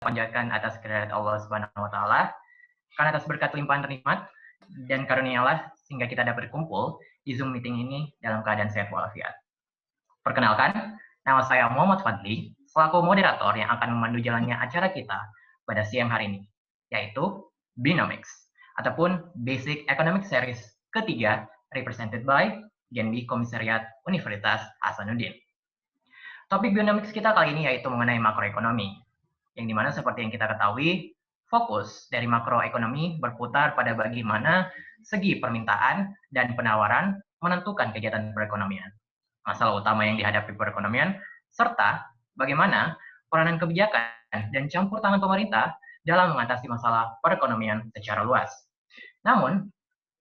panjatkan atas kehadirat Allah Subhanahu wa taala. Karena atas berkat limpahan nikmat dan karunia-Allah sehingga kita dapat berkumpul di Zoom meeting ini dalam keadaan sehat walafiat. Perkenalkan, nama saya Muhammad Fadli, selaku moderator yang akan memandu jalannya acara kita pada siang hari ini, yaitu Binomics, ataupun Basic Economic Series ketiga, represented by Genbi Komisariat Universitas Hasanuddin. Topik Binomics kita kali ini yaitu mengenai makroekonomi, yang dimana seperti yang kita ketahui, fokus dari makroekonomi berputar pada bagaimana segi permintaan dan penawaran menentukan kegiatan perekonomian, masalah utama yang dihadapi perekonomian, serta bagaimana peranan kebijakan dan campur tangan pemerintah dalam mengatasi masalah perekonomian secara luas. Namun,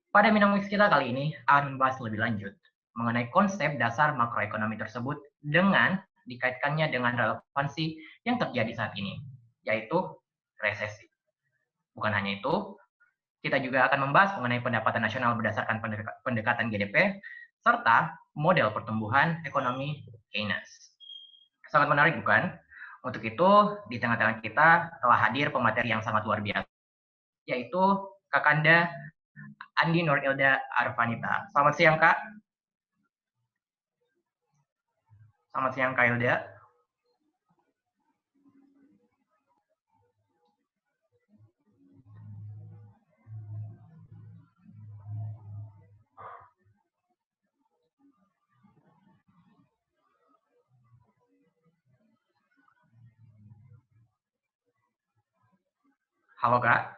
pada Binomics kita kali ini akan membahas lebih lanjut mengenai konsep dasar makroekonomi tersebut dengan dikaitkannya dengan relevansi yang terjadi saat ini, yaitu resesi. Bukan hanya itu, kita juga akan membahas mengenai pendapatan nasional berdasarkan pendekatan GDP, serta model pertumbuhan ekonomi Keynes. Sangat menarik, bukan? Untuk itu, di tengah-tengah kita telah hadir pemateri yang sangat luar biasa, yaitu Kakanda Andi Nurilda Arvanita. Selamat siang, Kak. Selamat siang, Kak Hilda. Halo, Kak.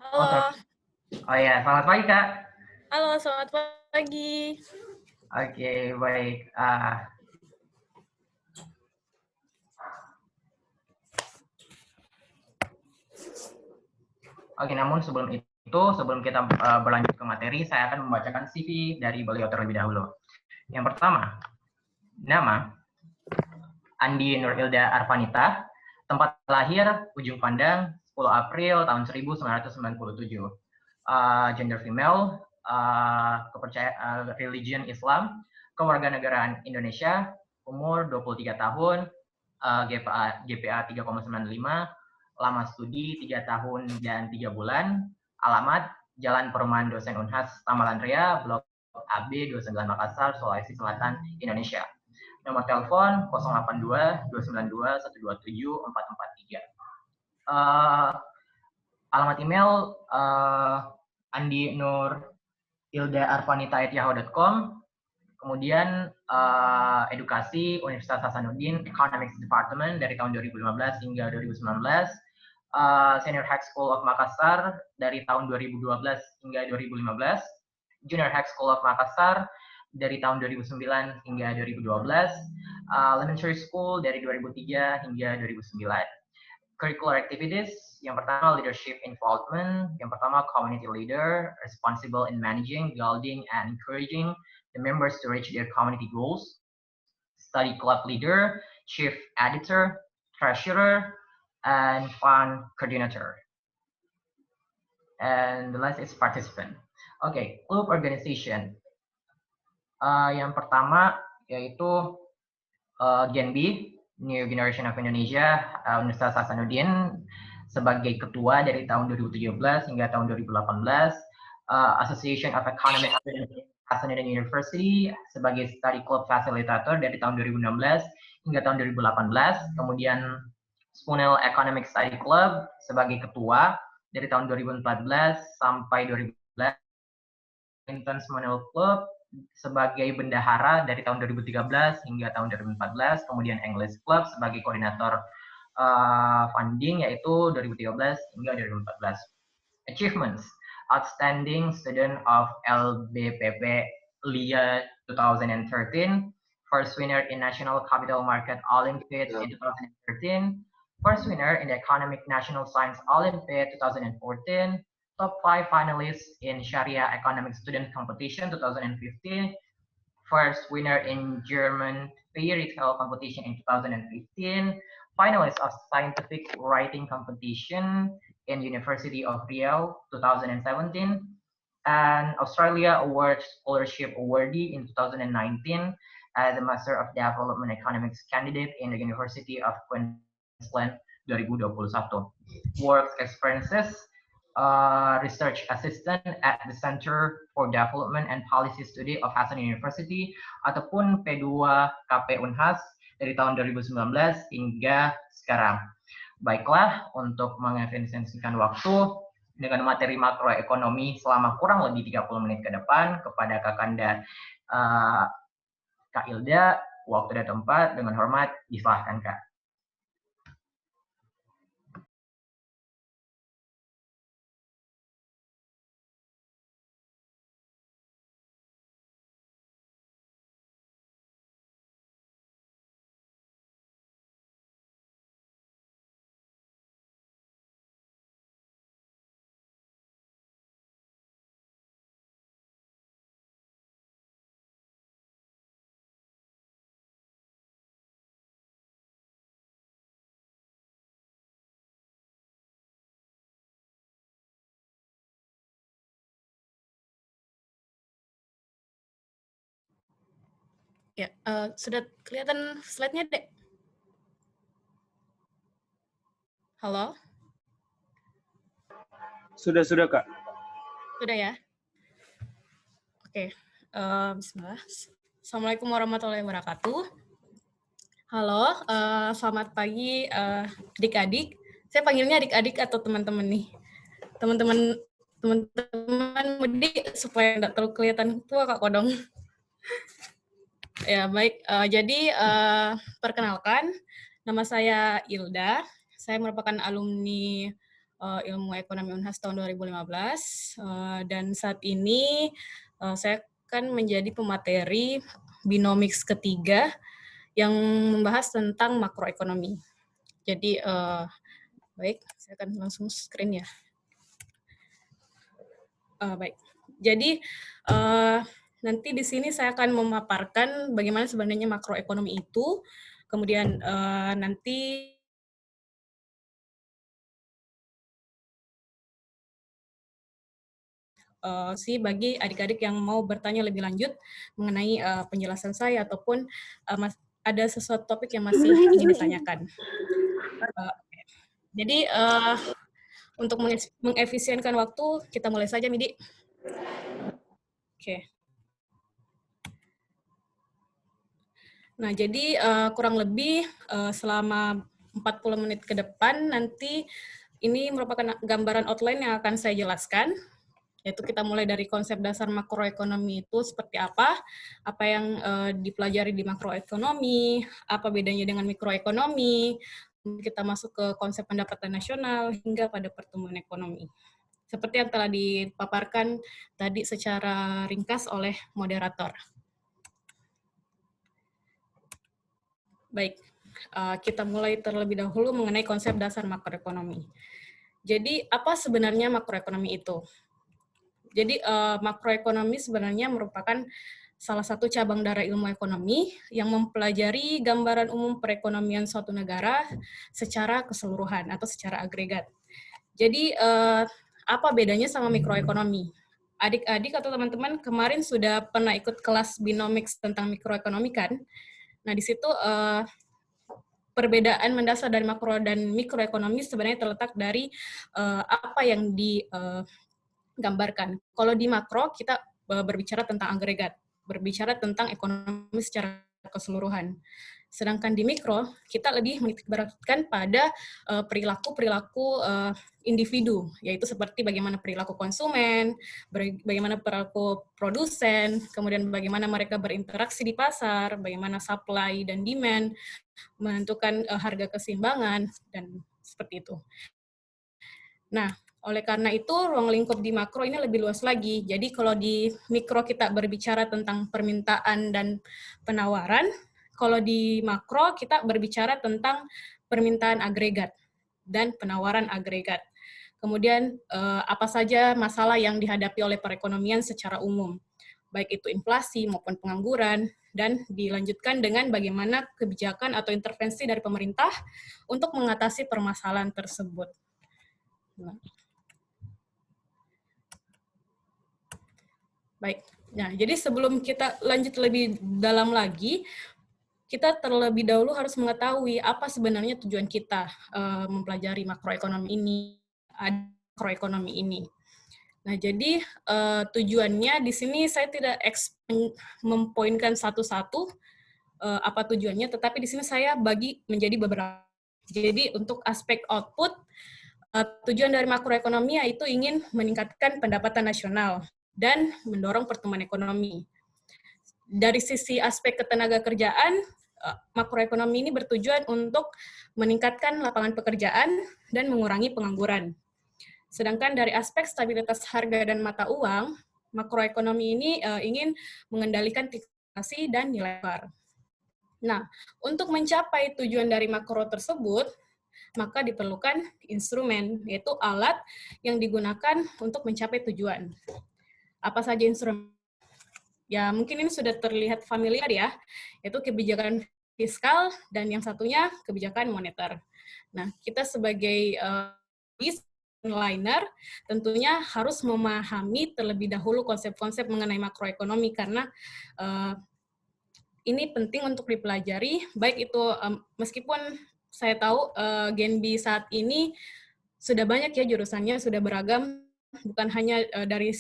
Halo. Oh ya, selamat pagi, Kak. Halo, selamat pagi. Oke, baik. Oke, namun sebelum kita berlanjut ke materi, saya akan membacakan CV dari beliau terlebih dahulu. Yang pertama, nama Andi Nurilda Arvanita, tempat lahir Ujung Pandang, 10 April tahun 1997. Gender female, kepercayaan religion Islam, kewarganegaraan Indonesia, umur 23 tahun, GPA 3,95, lama studi 3 tahun dan 3 bulan, alamat Jalan Perumahan Dosen Unhas Tamalan Ria, Blok AB 29 Makassar, Sulawesi Selatan, Indonesia. Nomor telepon 082 292 127 443. Alamat email Andi Nur Ilda Arvanita@yahoo.com. Kemudian edukasi Universitas Hasanuddin Economics Department dari tahun 2015 hingga 2019. Senior High School of Makassar dari tahun 2012 hingga 2015. Junior High School of Makassar dari tahun 2009 hingga 2012. Elementary School dari 2003 hingga 2009. Curricular activities, yang pertama leadership involvement, yang pertama community leader, responsible in managing, guiding, and encouraging the members to reach their community goals. Study club leader, chief editor, treasurer, and fund coordinator. And the last is participant. Okay, club organization. Yang pertama yaitu Genbi, New Generation of Indonesia, Universitas Hasanuddin sebagai ketua dari tahun 2017 hingga tahun 2018, Association of Economic Students Hasanuddin University sebagai study club facilitator dari tahun 2016 hingga tahun 2018, kemudian Spunel Economic Study Club sebagai ketua dari tahun 2014 sampai 2015, Clinton Spunel Club sebagai bendahara dari tahun 2013 hingga tahun 2014, kemudian English Club sebagai koordinator funding yaitu 2013 hingga 2014. Achievements: Outstanding Student of LBPP LIA 2013, first winner in National Capital Market Olympiad in 2013, first winner in the Economic National Science Olympiad 2014, top 5 finalists in Sharia Economic Student Competition 2015, first winner in German fairy tale competition in 2015, finalist of scientific writing competition in University of Riau 2017, and Australia Award Scholarship awardee in 2019 as a Master of Development Economics candidate in the University of Queensland 2021. Work experiences, research assistant at the Center for Development and Policy Study of Hasan University ataupun P2 KP Unhas dari tahun 2019 hingga sekarang. Baiklah, untuk mengefisiensikan waktu dengan materi makroekonomi selama kurang lebih 30 menit ke depan kepada Kakanda Kak Ilda, waktu dan tempat dengan hormat disilahkan Kak. Ya, sudah kelihatan slide-nya, Dek? Halo? Sudah, Kak. Sudah ya? Oke, bismillah. Assalamualaikum warahmatullahi wabarakatuh. Halo, selamat pagi adik-adik. Saya panggilnya adik-adik atau teman-teman nih? Teman-teman mudik supaya nggak terlalu kelihatan tua Kak Kodong. Ya, baik. Jadi, perkenalkan, nama saya Ilda. Saya merupakan alumni Ilmu Ekonomi Unhas tahun 2015. Dan saat ini saya akan menjadi pemateri Binomics ketiga yang membahas tentang makroekonomi. Jadi, baik, saya akan langsung screen ya. Baik. Jadi, nanti di sini saya akan memaparkan bagaimana sebenarnya makroekonomi itu, kemudian nanti bagi adik-adik yang mau bertanya lebih lanjut mengenai penjelasan saya ataupun ada sesuatu topik yang masih ingin ditanyakan. Jadi untuk mengefisienkan waktu, kita mulai saja, Midi. Oke. Nah, jadi kurang lebih selama 40 menit ke depan nanti ini merupakan gambaran outline yang akan saya jelaskan, yaitu kita mulai dari konsep dasar makroekonomi itu seperti apa yang dipelajari di makroekonomi, apa bedanya dengan mikroekonomi, kita masuk ke konsep pendapatan nasional, hingga pada pertumbuhan ekonomi. Seperti yang telah dipaparkan tadi secara ringkas oleh moderator. Baik, kita mulai terlebih dahulu mengenai konsep dasar makroekonomi. Jadi, apa sebenarnya makroekonomi itu? Jadi, makroekonomi sebenarnya merupakan salah satu cabang dari ilmu ekonomi yang mempelajari gambaran umum perekonomian suatu negara secara keseluruhan atau secara agregat. Jadi, apa bedanya sama mikroekonomi? Adik-adik atau teman-teman kemarin sudah pernah ikut kelas Binomics tentang mikroekonomi kan? Nah, di situ perbedaan mendasar dari makro dan mikroekonomi sebenarnya terletak dari apa yang digambarkan. Kalau di makro, kita berbicara tentang agregat, berbicara tentang ekonomi secara keseluruhan. Sedangkan di mikro, kita lebih menitikberatkan pada perilaku-perilaku individu, yaitu seperti bagaimana perilaku konsumen, bagaimana perilaku produsen, kemudian bagaimana mereka berinteraksi di pasar, bagaimana supply dan demand, menentukan harga keseimbangan, dan seperti itu. Nah, oleh karena itu, ruang lingkup di makro ini lebih luas lagi. Jadi kalau di mikro kita berbicara tentang permintaan dan penawaran, kalau di makro kita berbicara tentang permintaan agregat dan penawaran agregat. Kemudian apa saja masalah yang dihadapi oleh perekonomian secara umum. baik itu inflasi maupun pengangguran, dan dilanjutkan dengan bagaimana kebijakan atau intervensi dari pemerintah untuk mengatasi permasalahan tersebut. Baik, nah jadi sebelum kita lanjut lebih dalam lagi, kita terlebih dahulu harus mengetahui apa sebenarnya tujuan kita mempelajari makroekonomi ini. Nah, jadi tujuannya di sini saya tidak mempoinkan satu-satu apa tujuannya, tetapi di sini saya bagi menjadi beberapa. Jadi untuk aspek output, tujuan dari makroekonomi yaitu ingin meningkatkan pendapatan nasional dan mendorong pertumbuhan ekonomi. Dari sisi aspek ketenaga kerjaan, makroekonomi ini bertujuan untuk meningkatkan lapangan pekerjaan dan mengurangi pengangguran. Sedangkan dari aspek stabilitas harga dan mata uang, makroekonomi ini ingin mengendalikan inflasi dan nilai tukar. Nah, untuk mencapai tujuan dari makro tersebut, maka diperlukan instrumen, yaitu alat yang digunakan untuk mencapai tujuan. Apa saja instrumen? Ya, mungkin ini sudah terlihat familiar ya, yaitu kebijakan fiskal dan yang satunya kebijakan moneter. Nah, kita sebagai onliner tentunya harus memahami terlebih dahulu konsep-konsep mengenai makroekonomi karena ini penting untuk dipelajari, baik itu meskipun saya tahu Genbi saat ini sudah banyak ya jurusannya, sudah beragam, bukan hanya dari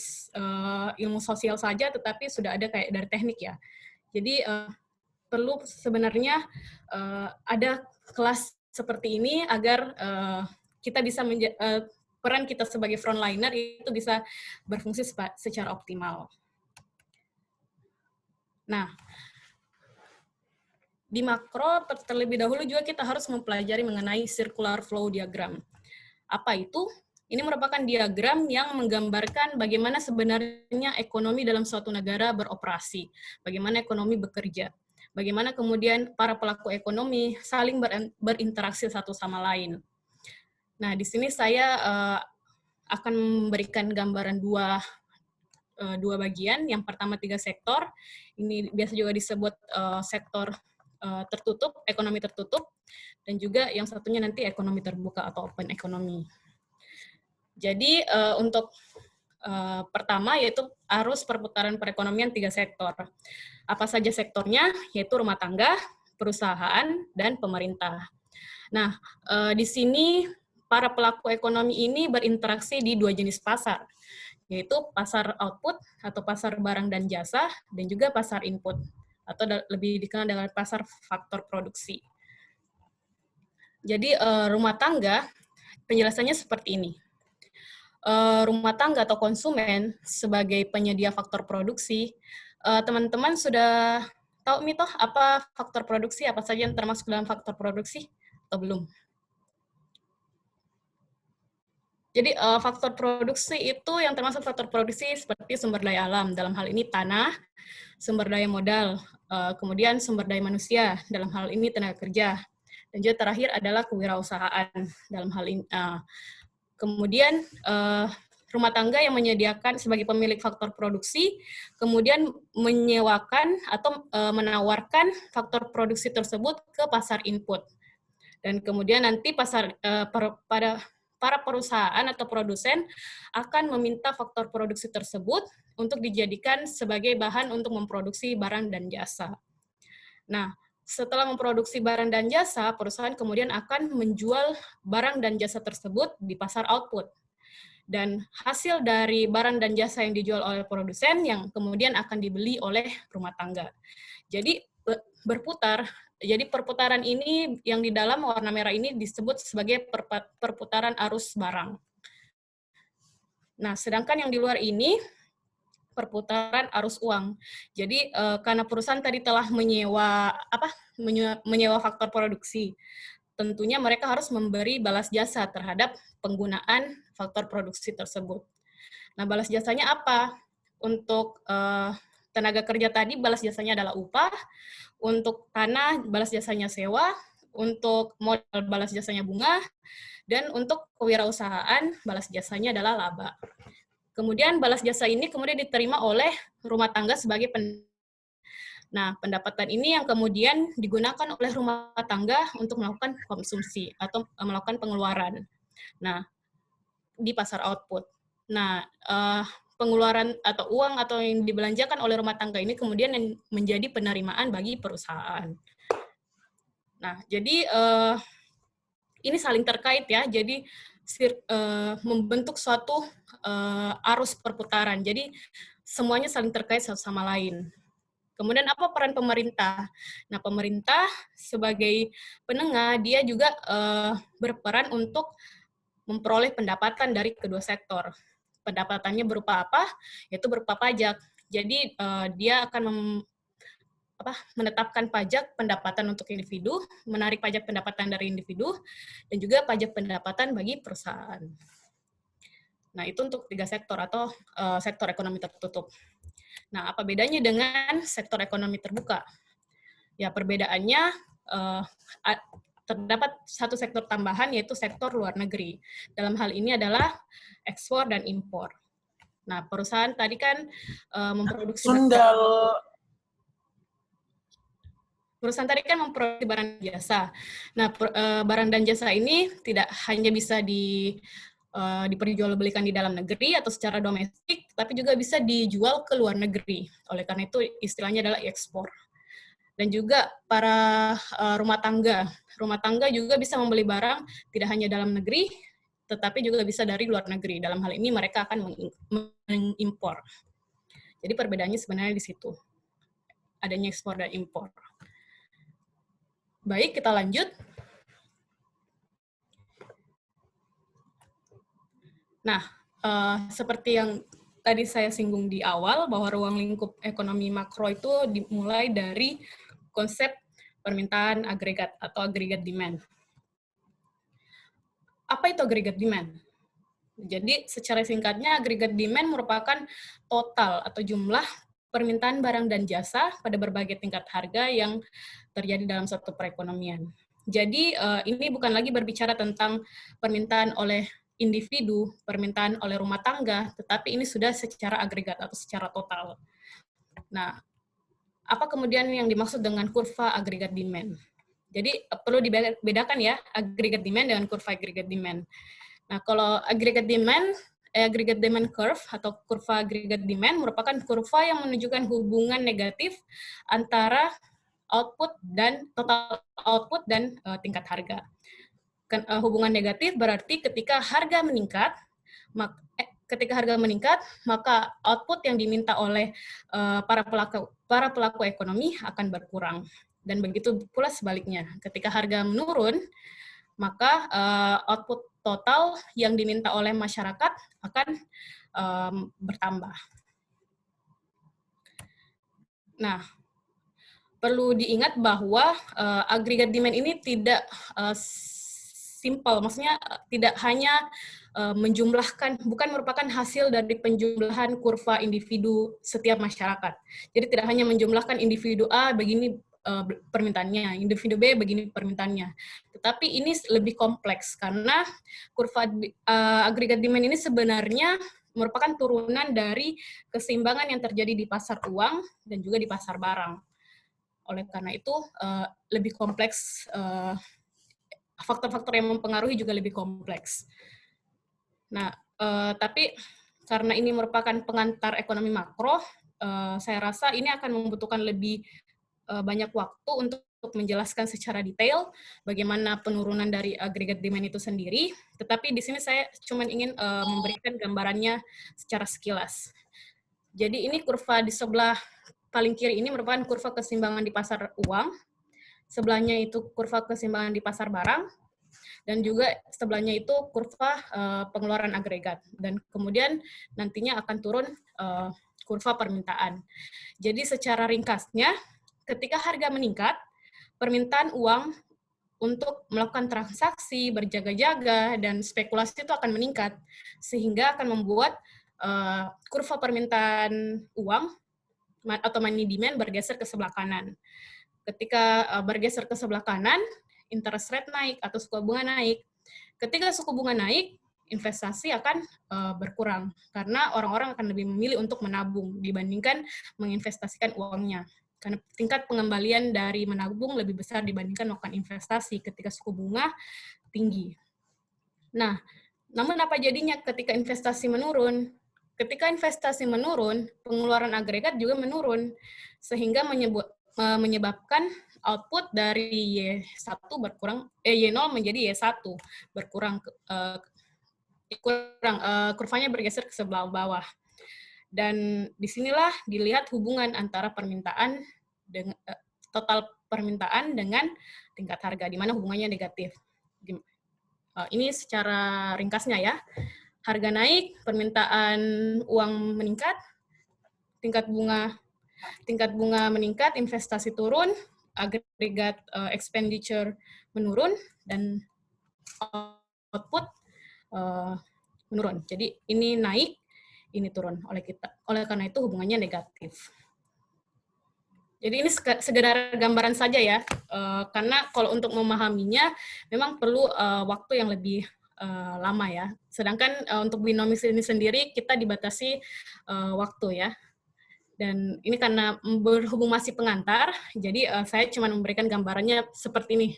ilmu sosial saja, tetapi sudah ada kayak dari teknik ya. Jadi perlu sebenarnya ada kelas seperti ini agar kita bisa peran kita sebagai frontliner itu bisa berfungsi secara optimal. Nah, di makro terlebih dahulu juga kita harus mempelajari mengenai circular flow diagram. Apa itu? Ini merupakan diagram yang menggambarkan bagaimana sebenarnya ekonomi dalam suatu negara beroperasi, bagaimana ekonomi bekerja, bagaimana kemudian para pelaku ekonomi saling berinteraksi satu sama lain. Nah, di sini saya akan memberikan gambaran dua bagian. Yang pertama 3 sektor. Ini biasa juga disebut sektor tertutup, ekonomi tertutup, dan juga yang satunya nanti ekonomi terbuka atau open economy. Jadi untuk pertama yaitu arus perputaran perekonomian 3 sektor. Apa saja sektornya? Yaitu rumah tangga, perusahaan, dan pemerintah. Nah, di sini para pelaku ekonomi ini berinteraksi di 2 jenis pasar, yaitu pasar output atau pasar barang dan jasa, dan juga pasar input, atau lebih dikenal dengan pasar faktor produksi. Jadi rumah tangga, penjelasannya seperti ini. Rumah tangga atau konsumen sebagai penyedia faktor produksi, teman-teman sudah tahu nih toh apa faktor produksi, apa saja yang termasuk dalam faktor produksi, atau belum? Jadi faktor produksi itu yang termasuk faktor produksi seperti sumber daya alam, dalam hal ini tanah, sumber daya modal, kemudian sumber daya manusia, dalam hal ini tenaga kerja, dan juga terakhir adalah kewirausahaan, dalam hal ini. Kemudian rumah tangga yang menyediakan sebagai pemilik faktor produksi, kemudian menyewakan atau menawarkan faktor produksi tersebut ke pasar input. Dan kemudian nanti pada para perusahaan atau produsen akan meminta faktor produksi tersebut untuk dijadikan sebagai bahan untuk memproduksi barang dan jasa. Nah, setelah memproduksi barang dan jasa, perusahaan kemudian akan menjual barang dan jasa tersebut di pasar output. Dan hasil dari barang dan jasa yang dijual oleh produsen yang kemudian akan dibeli oleh rumah tangga. Jadi berputar. Jadi perputaran ini yang di dalam warna merah ini disebut sebagai perputaran arus barang. Nah, sedangkan yang di luar ini perputaran arus uang. Jadi karena perusahaan tadi telah menyewa faktor produksi, tentunya mereka harus memberi balas jasa terhadap penggunaan faktor produksi tersebut. Nah, balas jasanya apa? Untuk tenaga kerja tadi balas jasanya adalah upah, untuk tanah balas jasanya sewa, untuk modal balas jasanya bunga, dan untuk kewirausahaan balas jasanya adalah laba. Kemudian balas jasa ini kemudian diterima oleh rumah tangga sebagai Nah, pendapatan ini yang kemudian digunakan oleh rumah tangga untuk melakukan konsumsi atau melakukan pengeluaran. Nah, di pasar output. Nah, pengeluaran atau uang atau yang dibelanjakan oleh rumah tangga ini kemudian menjadi penerimaan bagi perusahaan. Nah, jadi ini saling terkait ya. Jadi membentuk suatu arus perputaran. Jadi semuanya saling terkait satu sama lain. Kemudian apa peran pemerintah? Nah, pemerintah sebagai penengah, dia juga berperan untuk memperoleh pendapatan dari kedua sektor. Pendapatannya berupa apa? Yaitu berupa pajak. Jadi dia akan menetapkan pajak pendapatan untuk individu, menarik pajak pendapatan dari individu, dan juga pajak pendapatan bagi perusahaan. Nah, itu untuk 3 sektor atau sektor ekonomi tertutup. Nah, apa bedanya dengan sektor ekonomi terbuka? Ya, perbedaannya terdapat satu sektor tambahan, yaitu sektor luar negeri. Dalam hal ini adalah ekspor dan impor. Nah, perusahaan tadi kan memproduksi perusahaan tadi kan memproduksi barang dan jasa. Nah, barang dan jasa ini tidak hanya bisa diperjualbelikan di dalam negeri atau secara domestik, tapi juga bisa dijual ke luar negeri. Oleh karena itu istilahnya adalah ekspor. Dan juga para rumah tangga juga bisa membeli barang tidak hanya dalam negeri, tetapi juga bisa dari luar negeri. Dalam hal ini mereka akan mengimpor. Jadi perbedaannya sebenarnya di situ. Adanya ekspor dan impor. Baik, kita lanjut. Nah, seperti yang tadi saya singgung di awal, bahwa ruang lingkup ekonomi makro itu dimulai dari konsep permintaan agregat atau aggregate demand. Apa itu aggregate demand? Jadi, secara singkatnya, aggregate demand merupakan total atau jumlah permintaan barang dan jasa pada berbagai tingkat harga yang terjadi dalam suatu perekonomian. Jadi, ini bukan lagi berbicara tentang permintaan oleh individu, permintaan oleh rumah tangga, tetapi ini sudah secara agregat atau secara total. Nah, apa kemudian yang dimaksud dengan kurva aggregate demand? Jadi, perlu dibedakan ya, aggregate demand dengan kurva aggregate demand. Nah, kalau aggregate demand curve atau kurva aggregate demand merupakan kurva yang menunjukkan hubungan negatif antara total output dan tingkat harga. Hubungan negatif berarti ketika harga meningkat, maka output yang diminta oleh para pelaku ekonomi akan berkurang. Dan begitu pula sebaliknya, ketika harga menurun, maka output total yang diminta oleh masyarakat akan bertambah. Nah, perlu diingat bahwa aggregate demand ini tidak simple, maksudnya tidak hanya menjumlahkan, bukan merupakan hasil dari penjumlahan kurva individu setiap masyarakat. Jadi tidak hanya menjumlahkan individu A begini permintaannya, individu B begini permintaannya. Tetapi ini lebih kompleks karena kurva aggregate demand ini sebenarnya merupakan turunan dari keseimbangan yang terjadi di pasar uang dan juga di pasar barang. Oleh karena itu lebih kompleks, faktor-faktor yang mempengaruhi juga lebih kompleks. Nah, tapi karena ini merupakan pengantar ekonomi makro, saya rasa ini akan membutuhkan lebih banyak waktu untuk menjelaskan secara detail bagaimana penurunan dari aggregate demand itu sendiri. Tetapi di sini saya cuma ingin memberikan gambarannya secara sekilas. Jadi ini kurva di sebelah paling kiri ini merupakan kurva keseimbangan di pasar uang, sebelahnya itu kurva keseimbangan di pasar barang, dan juga sebelahnya itu kurva pengeluaran agregat. Dan kemudian nantinya akan turun kurva permintaan. Jadi secara ringkasnya, ketika harga meningkat, permintaan uang untuk melakukan transaksi, berjaga-jaga, dan spekulasi itu akan meningkat, sehingga akan membuat kurva permintaan uang atau money demand bergeser ke sebelah kanan. Ketika bergeser ke sebelah kanan, interest rate naik atau suku bunga naik. Ketika suku bunga naik, investasi akan berkurang karena orang-orang akan lebih memilih untuk menabung dibandingkan menginvestasikan uangnya. Karena tingkat pengembalian dari menabung lebih besar dibandingkan melakukan investasi ketika suku bunga tinggi. Nah, namun apa jadinya ketika investasi menurun? Ketika investasi menurun, pengeluaran agregat juga menurun, sehingga menyebabkan output dari Y1 berkurang, Y0 menjadi Y1, berkurang, kurvanya bergeser ke sebelah bawah. Dan disinilah dilihat hubungan antara permintaan dengan total permintaan dengan tingkat harga, di mana hubungannya negatif. Ini secara ringkasnya ya. Harga naik, permintaan uang meningkat, tingkat bunga meningkat, investasi turun, agregat expenditure menurun, dan output menurun. Jadi ini naik, ini turun oleh kita. Oleh karena itu hubungannya negatif. Jadi ini sekedar gambaran saja ya, karena kalau untuk memahaminya memang perlu waktu yang lebih lama ya. Sedangkan untuk binomis ini sendiri kita dibatasi waktu ya. Dan ini karena berhubung masih pengantar, jadi saya cuma memberikan gambarannya seperti ini.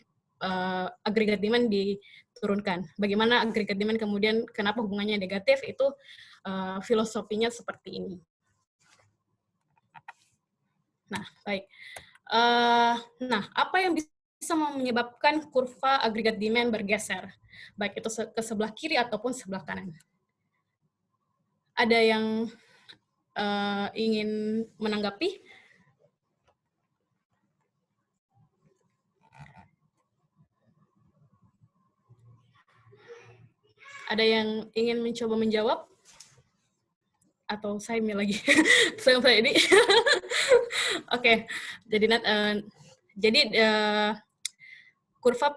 Agregat demand diturunkan. Bagaimana agregat demand kemudian kenapa hubungannya negatif, itu filosofinya seperti ini. Nah, baik. Nah, apa yang bisa menyebabkan kurva agregat demand bergeser? Baik itu ke sebelah kiri ataupun sebelah kanan. Ada yang ingin menanggapi? Ada yang ingin mencoba menjawab? Atau saya lagi? Saya ini. Oke, jadi kurva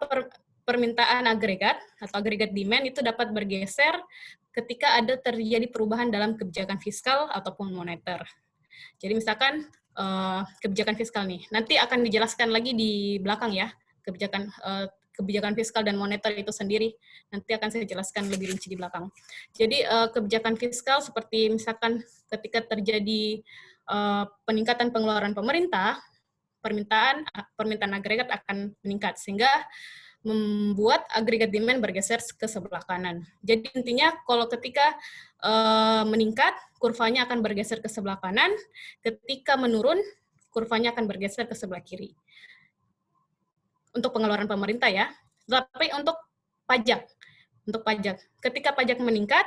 permintaan agregat atau agregat demand itu dapat bergeser ketika ada terjadi perubahan dalam kebijakan fiskal ataupun moneter. Jadi misalkan kebijakan fiskal nih, nanti akan dijelaskan lagi di belakang ya, kebijakan fiskal dan moneter itu sendiri, nanti akan saya jelaskan lebih rinci di belakang. Jadi kebijakan fiskal seperti misalkan ketika terjadi peningkatan pengeluaran pemerintah, permintaan agregat akan meningkat, sehingga membuat agregat demand bergeser ke sebelah kanan. Jadi intinya kalau ketika meningkat, kurvanya akan bergeser ke sebelah kanan, ketika menurun, kurvanya akan bergeser ke sebelah kiri. Untuk pengeluaran pemerintah ya. Tapi untuk pajak, ketika pajak meningkat,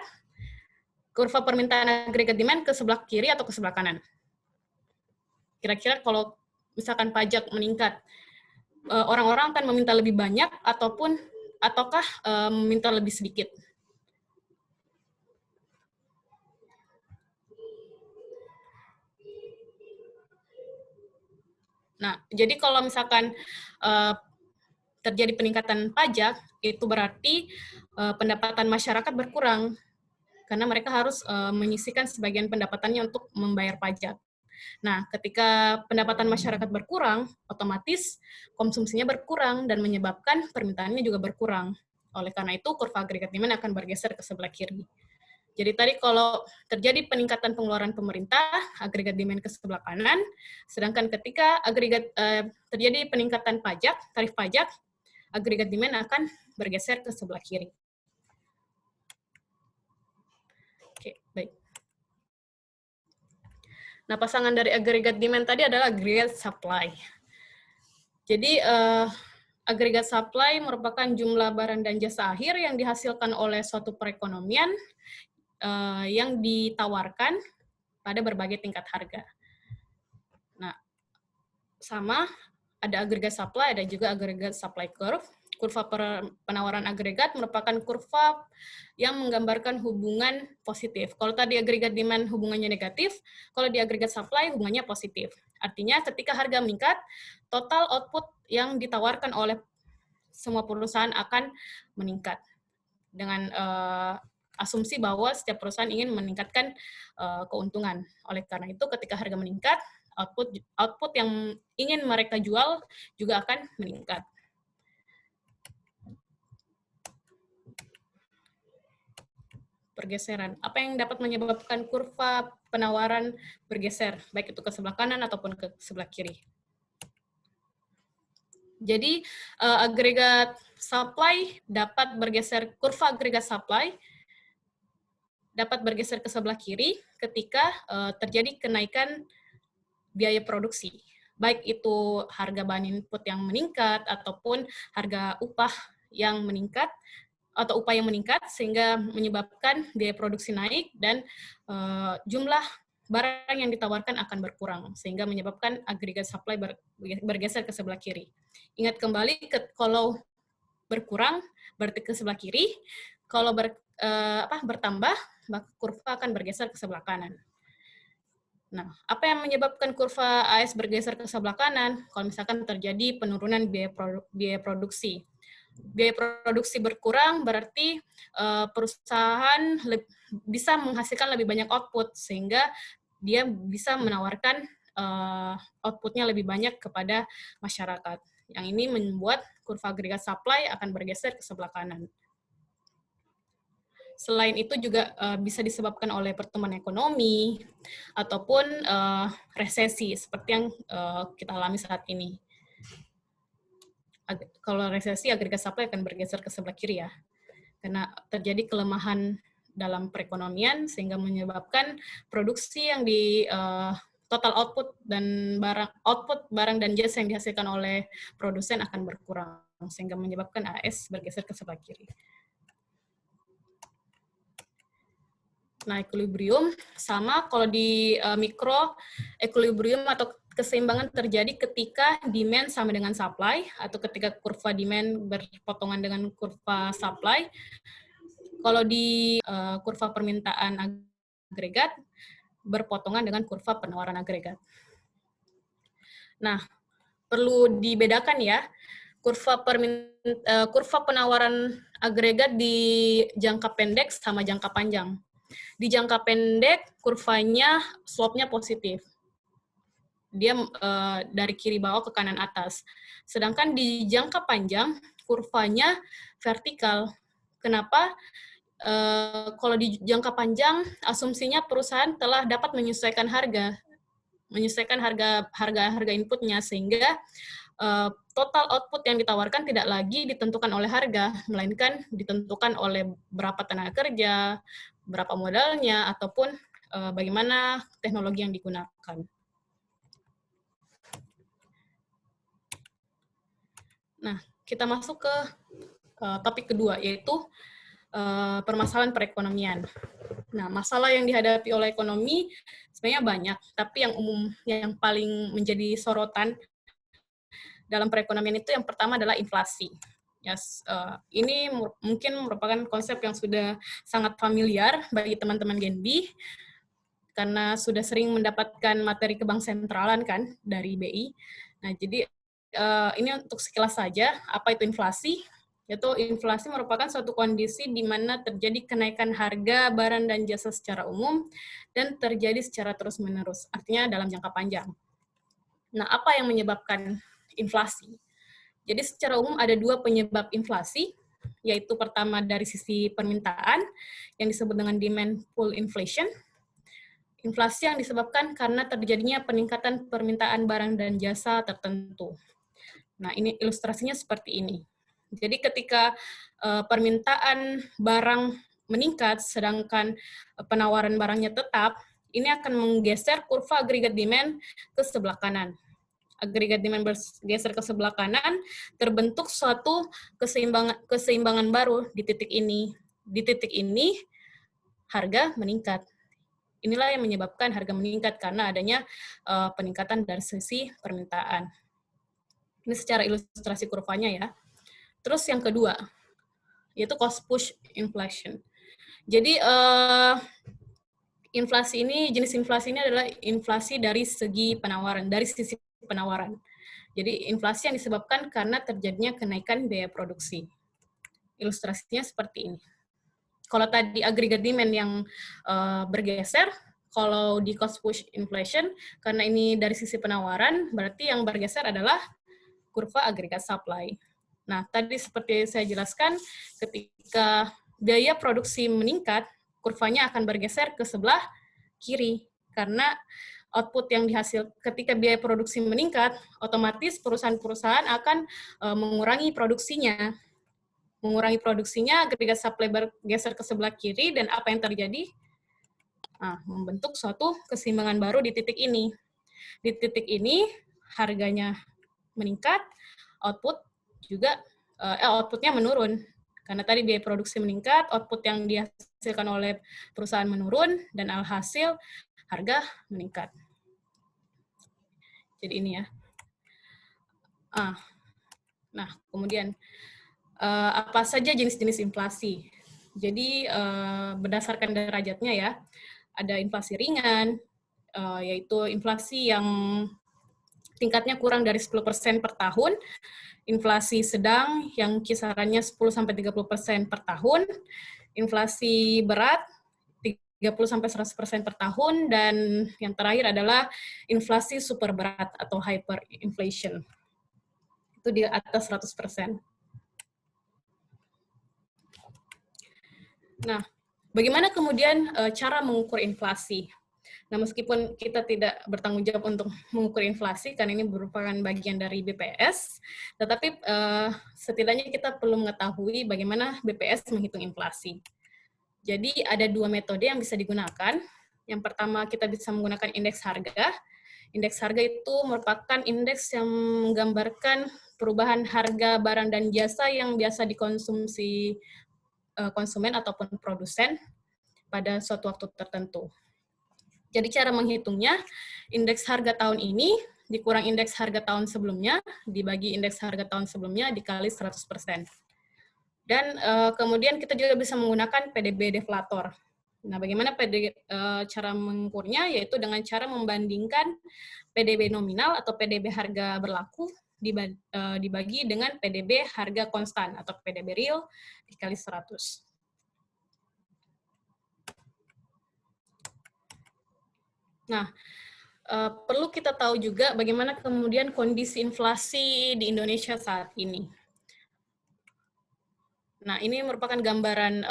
kurva permintaan agregat demand ke sebelah kiri atau ke sebelah kanan? Kira-kira kalau misalkan pajak meningkat, orang-orang akan meminta lebih banyak ataukah meminta lebih sedikit? Nah, jadi kalau misalkan terjadi peningkatan pajak, itu berarti pendapatan masyarakat berkurang, karena mereka harus menyisihkan sebagian pendapatannya untuk membayar pajak. Nah, ketika pendapatan masyarakat berkurang, otomatis konsumsinya berkurang dan menyebabkan permintaannya juga berkurang. Oleh karena itu, kurva agregat demand akan bergeser ke sebelah kiri. Jadi tadi kalau terjadi peningkatan pengeluaran pemerintah, agregat demand ke sebelah kanan, sedangkan ketika terjadi peningkatan pajak, tarif pajak, agregat demand akan bergeser ke sebelah kiri. Oke, baik. Nah, pasangan dari agregat demand tadi adalah agregat supply. Jadi, agregat supply merupakan jumlah barang dan jasa akhir yang dihasilkan oleh suatu perekonomian yang ditawarkan pada berbagai tingkat harga. Nah, sama, ada agregat supply, ada juga agregat supply curve. Kurva penawaran agregat merupakan kurva yang menggambarkan hubungan positif. Kalau tadi agregat demand hubungannya negatif, kalau di agregat supply hubungannya positif. Artinya ketika harga meningkat, total output yang ditawarkan oleh semua perusahaan akan meningkat. Dengan asumsi bahwa setiap perusahaan ingin meningkatkan keuntungan. Oleh karena itu ketika harga meningkat, output yang ingin mereka jual juga akan meningkat. pergeseran. Apa yang dapat menyebabkan kurva penawaran bergeser, baik itu ke sebelah kanan ataupun ke sebelah kiri. Jadi agregat supply dapat bergeser, kurva agregat supply dapat bergeser ke sebelah kiri ketika terjadi kenaikan biaya produksi. Baik itu harga bahan input yang meningkat ataupun harga upah yang meningkat atau upah yang meningkat sehingga menyebabkan biaya produksi naik dan jumlah barang yang ditawarkan akan berkurang sehingga menyebabkan agregat supply bergeser ke sebelah kiri. Ingat kembali kalau berkurang berarti ke sebelah kiri, kalau bertambah maka kurva akan bergeser ke sebelah kanan. Nah, apa yang menyebabkan kurva AS bergeser ke sebelah kanan? Kalau misalkan terjadi penurunan biaya produksi. Biaya produksi berkurang berarti perusahaan bisa menghasilkan lebih banyak output sehingga dia bisa menawarkan outputnya lebih banyak kepada masyarakat. Yang ini membuat kurva agregat supply akan bergeser ke sebelah kanan. Selain itu juga bisa disebabkan oleh pertumbuhan ekonomi ataupun resesi seperti yang kita alami saat ini. Kalau resesi, agregat supply akan bergeser ke sebelah kiri ya, karena terjadi kelemahan dalam perekonomian sehingga menyebabkan produksi yang di total output barang dan jasa yang dihasilkan oleh produsen akan berkurang sehingga menyebabkan AS bergeser ke sebelah kiri. Nah, equilibrium sama kalau di mikro, equilibrium atau keseimbangan terjadi ketika demand sama dengan supply atau ketika kurva demand berpotongan dengan kurva supply. Kalau di kurva permintaan agregat berpotongan dengan kurva penawaran agregat. Nah, perlu dibedakan ya, kurva penawaran agregat di jangka pendek sama jangka panjang. Di jangka pendek, kurvanya slope-nya positif. Dia dari kiri bawah ke kanan atas. Sedangkan di jangka panjang, kurvanya vertikal. Kenapa? Kalau di jangka panjang, asumsinya perusahaan telah dapat menyesuaikan harga inputnya, sehingga total output yang ditawarkan tidak lagi ditentukan oleh harga, melainkan ditentukan oleh berapa tenaga kerja, berapa modalnya, ataupun bagaimana teknologi yang digunakan. Nah, kita masuk ke topik kedua, yaitu permasalahan perekonomian. Nah, masalah yang dihadapi oleh ekonomi sebenarnya banyak, tapi yang umum, yang paling menjadi sorotan dalam perekonomian itu yang pertama adalah inflasi. Yes, ini mungkin merupakan konsep yang sudah sangat familiar bagi teman-teman Genbi, karena sudah sering mendapatkan materi kebang sentralan kan dari BI. Nah, jadi ini untuk sekilas saja, apa itu inflasi? Yaitu inflasi merupakan suatu kondisi di mana terjadi kenaikan harga barang dan jasa secara umum dan terjadi secara terus-menerus, artinya dalam jangka panjang. Nah, apa yang menyebabkan inflasi? Jadi secara umum ada dua penyebab inflasi, yaitu pertama dari sisi permintaan, yang disebut dengan demand pull inflation. Inflasi yang disebabkan karena terjadinya peningkatan permintaan barang dan jasa tertentu. Nah, ini ilustrasinya seperti ini. Jadi ketika permintaan barang meningkat, sedangkan penawaran barangnya tetap, ini akan menggeser kurva agregat demand ke sebelah kanan. Agregat demand bergeser ke sebelah kanan, terbentuk suatu keseimbangan baru di titik ini. Di titik ini, harga meningkat. Inilah yang menyebabkan harga meningkat karena adanya peningkatan dari sisi permintaan. Ini secara ilustrasi kurvanya ya. Terus yang kedua, yaitu cost push inflation. Jadi jenis inflasi ini adalah inflasi dari segi penawaran, dari sisi penawaran. Jadi inflasi yang disebabkan karena terjadinya kenaikan biaya produksi. Ilustrasinya seperti ini. Kalau tadi agregat demand yang bergeser, kalau di cost push inflation, karena ini dari sisi penawaran, berarti yang bergeser adalah kurva agregat supply. Nah, tadi seperti saya jelaskan, ketika biaya produksi meningkat, kurvanya akan bergeser ke sebelah kiri, karena output yang dihasil ketika biaya produksi meningkat, otomatis perusahaan-perusahaan akan mengurangi produksinya. Mengurangi produksinya, agregat supply bergeser ke sebelah kiri, dan apa yang terjadi? Nah, membentuk suatu keseimbangan baru di titik ini. Di titik ini, harganya meningkat, outputnya menurun. Karena tadi biaya produksi meningkat, output yang dihasilkan oleh perusahaan menurun, dan alhasil harga meningkat. Jadi ini ya. Nah, kemudian apa saja jenis-jenis inflasi? Jadi berdasarkan derajatnya ya, ada inflasi ringan, yaitu inflasi yang tingkatnya kurang dari 10% per tahun, inflasi sedang yang kisarannya 10-30% per tahun, inflasi berat 30-100% per tahun, dan yang terakhir adalah inflasi super berat atau hyperinflation. Itu di atas 100%. Nah, bagaimana kemudian cara mengukur inflasi? Nah, meskipun kita tidak bertanggung jawab untuk mengukur inflasi, karena ini merupakan bagian dari BPS, tetapi setidaknya kita perlu mengetahui bagaimana BPS menghitung inflasi. Jadi, ada dua metode yang bisa digunakan. Yang pertama, kita bisa menggunakan indeks harga. Indeks harga itu merupakan indeks yang menggambarkan perubahan harga barang dan jasa yang biasa dikonsumsi konsumen ataupun produsen pada suatu waktu tertentu. Jadi cara menghitungnya, indeks harga tahun ini dikurang indeks harga tahun sebelumnya, dibagi indeks harga tahun sebelumnya, dikali 100%. Dan kemudian kita juga bisa menggunakan PDB deflator. Nah, bagaimana cara mengukurnya? Yaitu dengan cara membandingkan PDB nominal atau PDB harga berlaku dibagi dengan PDB harga konstan atau PDB real dikali 100. Nah, perlu kita tahu juga bagaimana kemudian kondisi inflasi di Indonesia saat ini. Nah, ini merupakan gambaran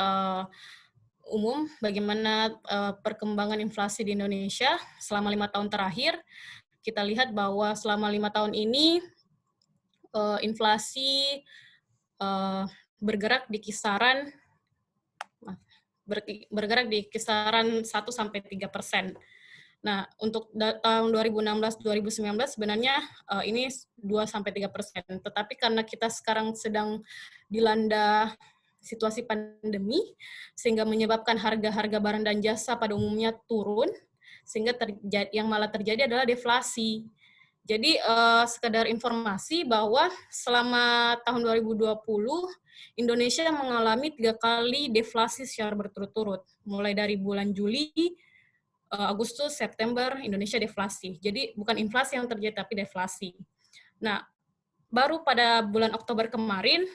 umum bagaimana perkembangan inflasi di Indonesia selama 5 tahun terakhir. Kita lihat bahwa selama 5 tahun ini inflasi bergerak di kisaran 1-3%. Nah, untuk tahun 2016-2019 sebenarnya ini 2-3%. Tetapi karena kita sekarang sedang dilanda situasi pandemi, sehingga menyebabkan harga-harga barang dan jasa pada umumnya turun, sehingga yang malah terjadi adalah deflasi. Jadi sekedar informasi bahwa selama tahun 2020, Indonesia mengalami 3 kali deflasi secara berturut-turut. Mulai dari bulan Juli, Agustus, September, Indonesia deflasi. Jadi bukan inflasi yang terjadi, tapi deflasi. Nah, baru pada bulan Oktober kemarin,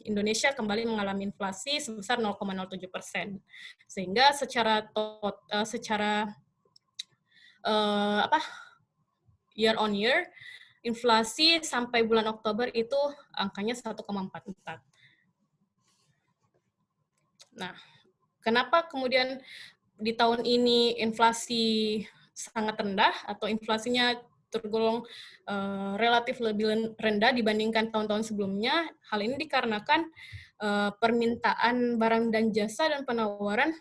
Indonesia kembali mengalami inflasi sebesar 0,07%. Sehingga secara year on year, inflasi sampai bulan Oktober itu angkanya 1,44. Nah, kenapa kemudian di tahun ini inflasi sangat rendah atau inflasinya tergolong relatif lebih rendah dibandingkan tahun-tahun sebelumnya? Hal ini dikarenakan permintaan barang dan jasa dan penawaran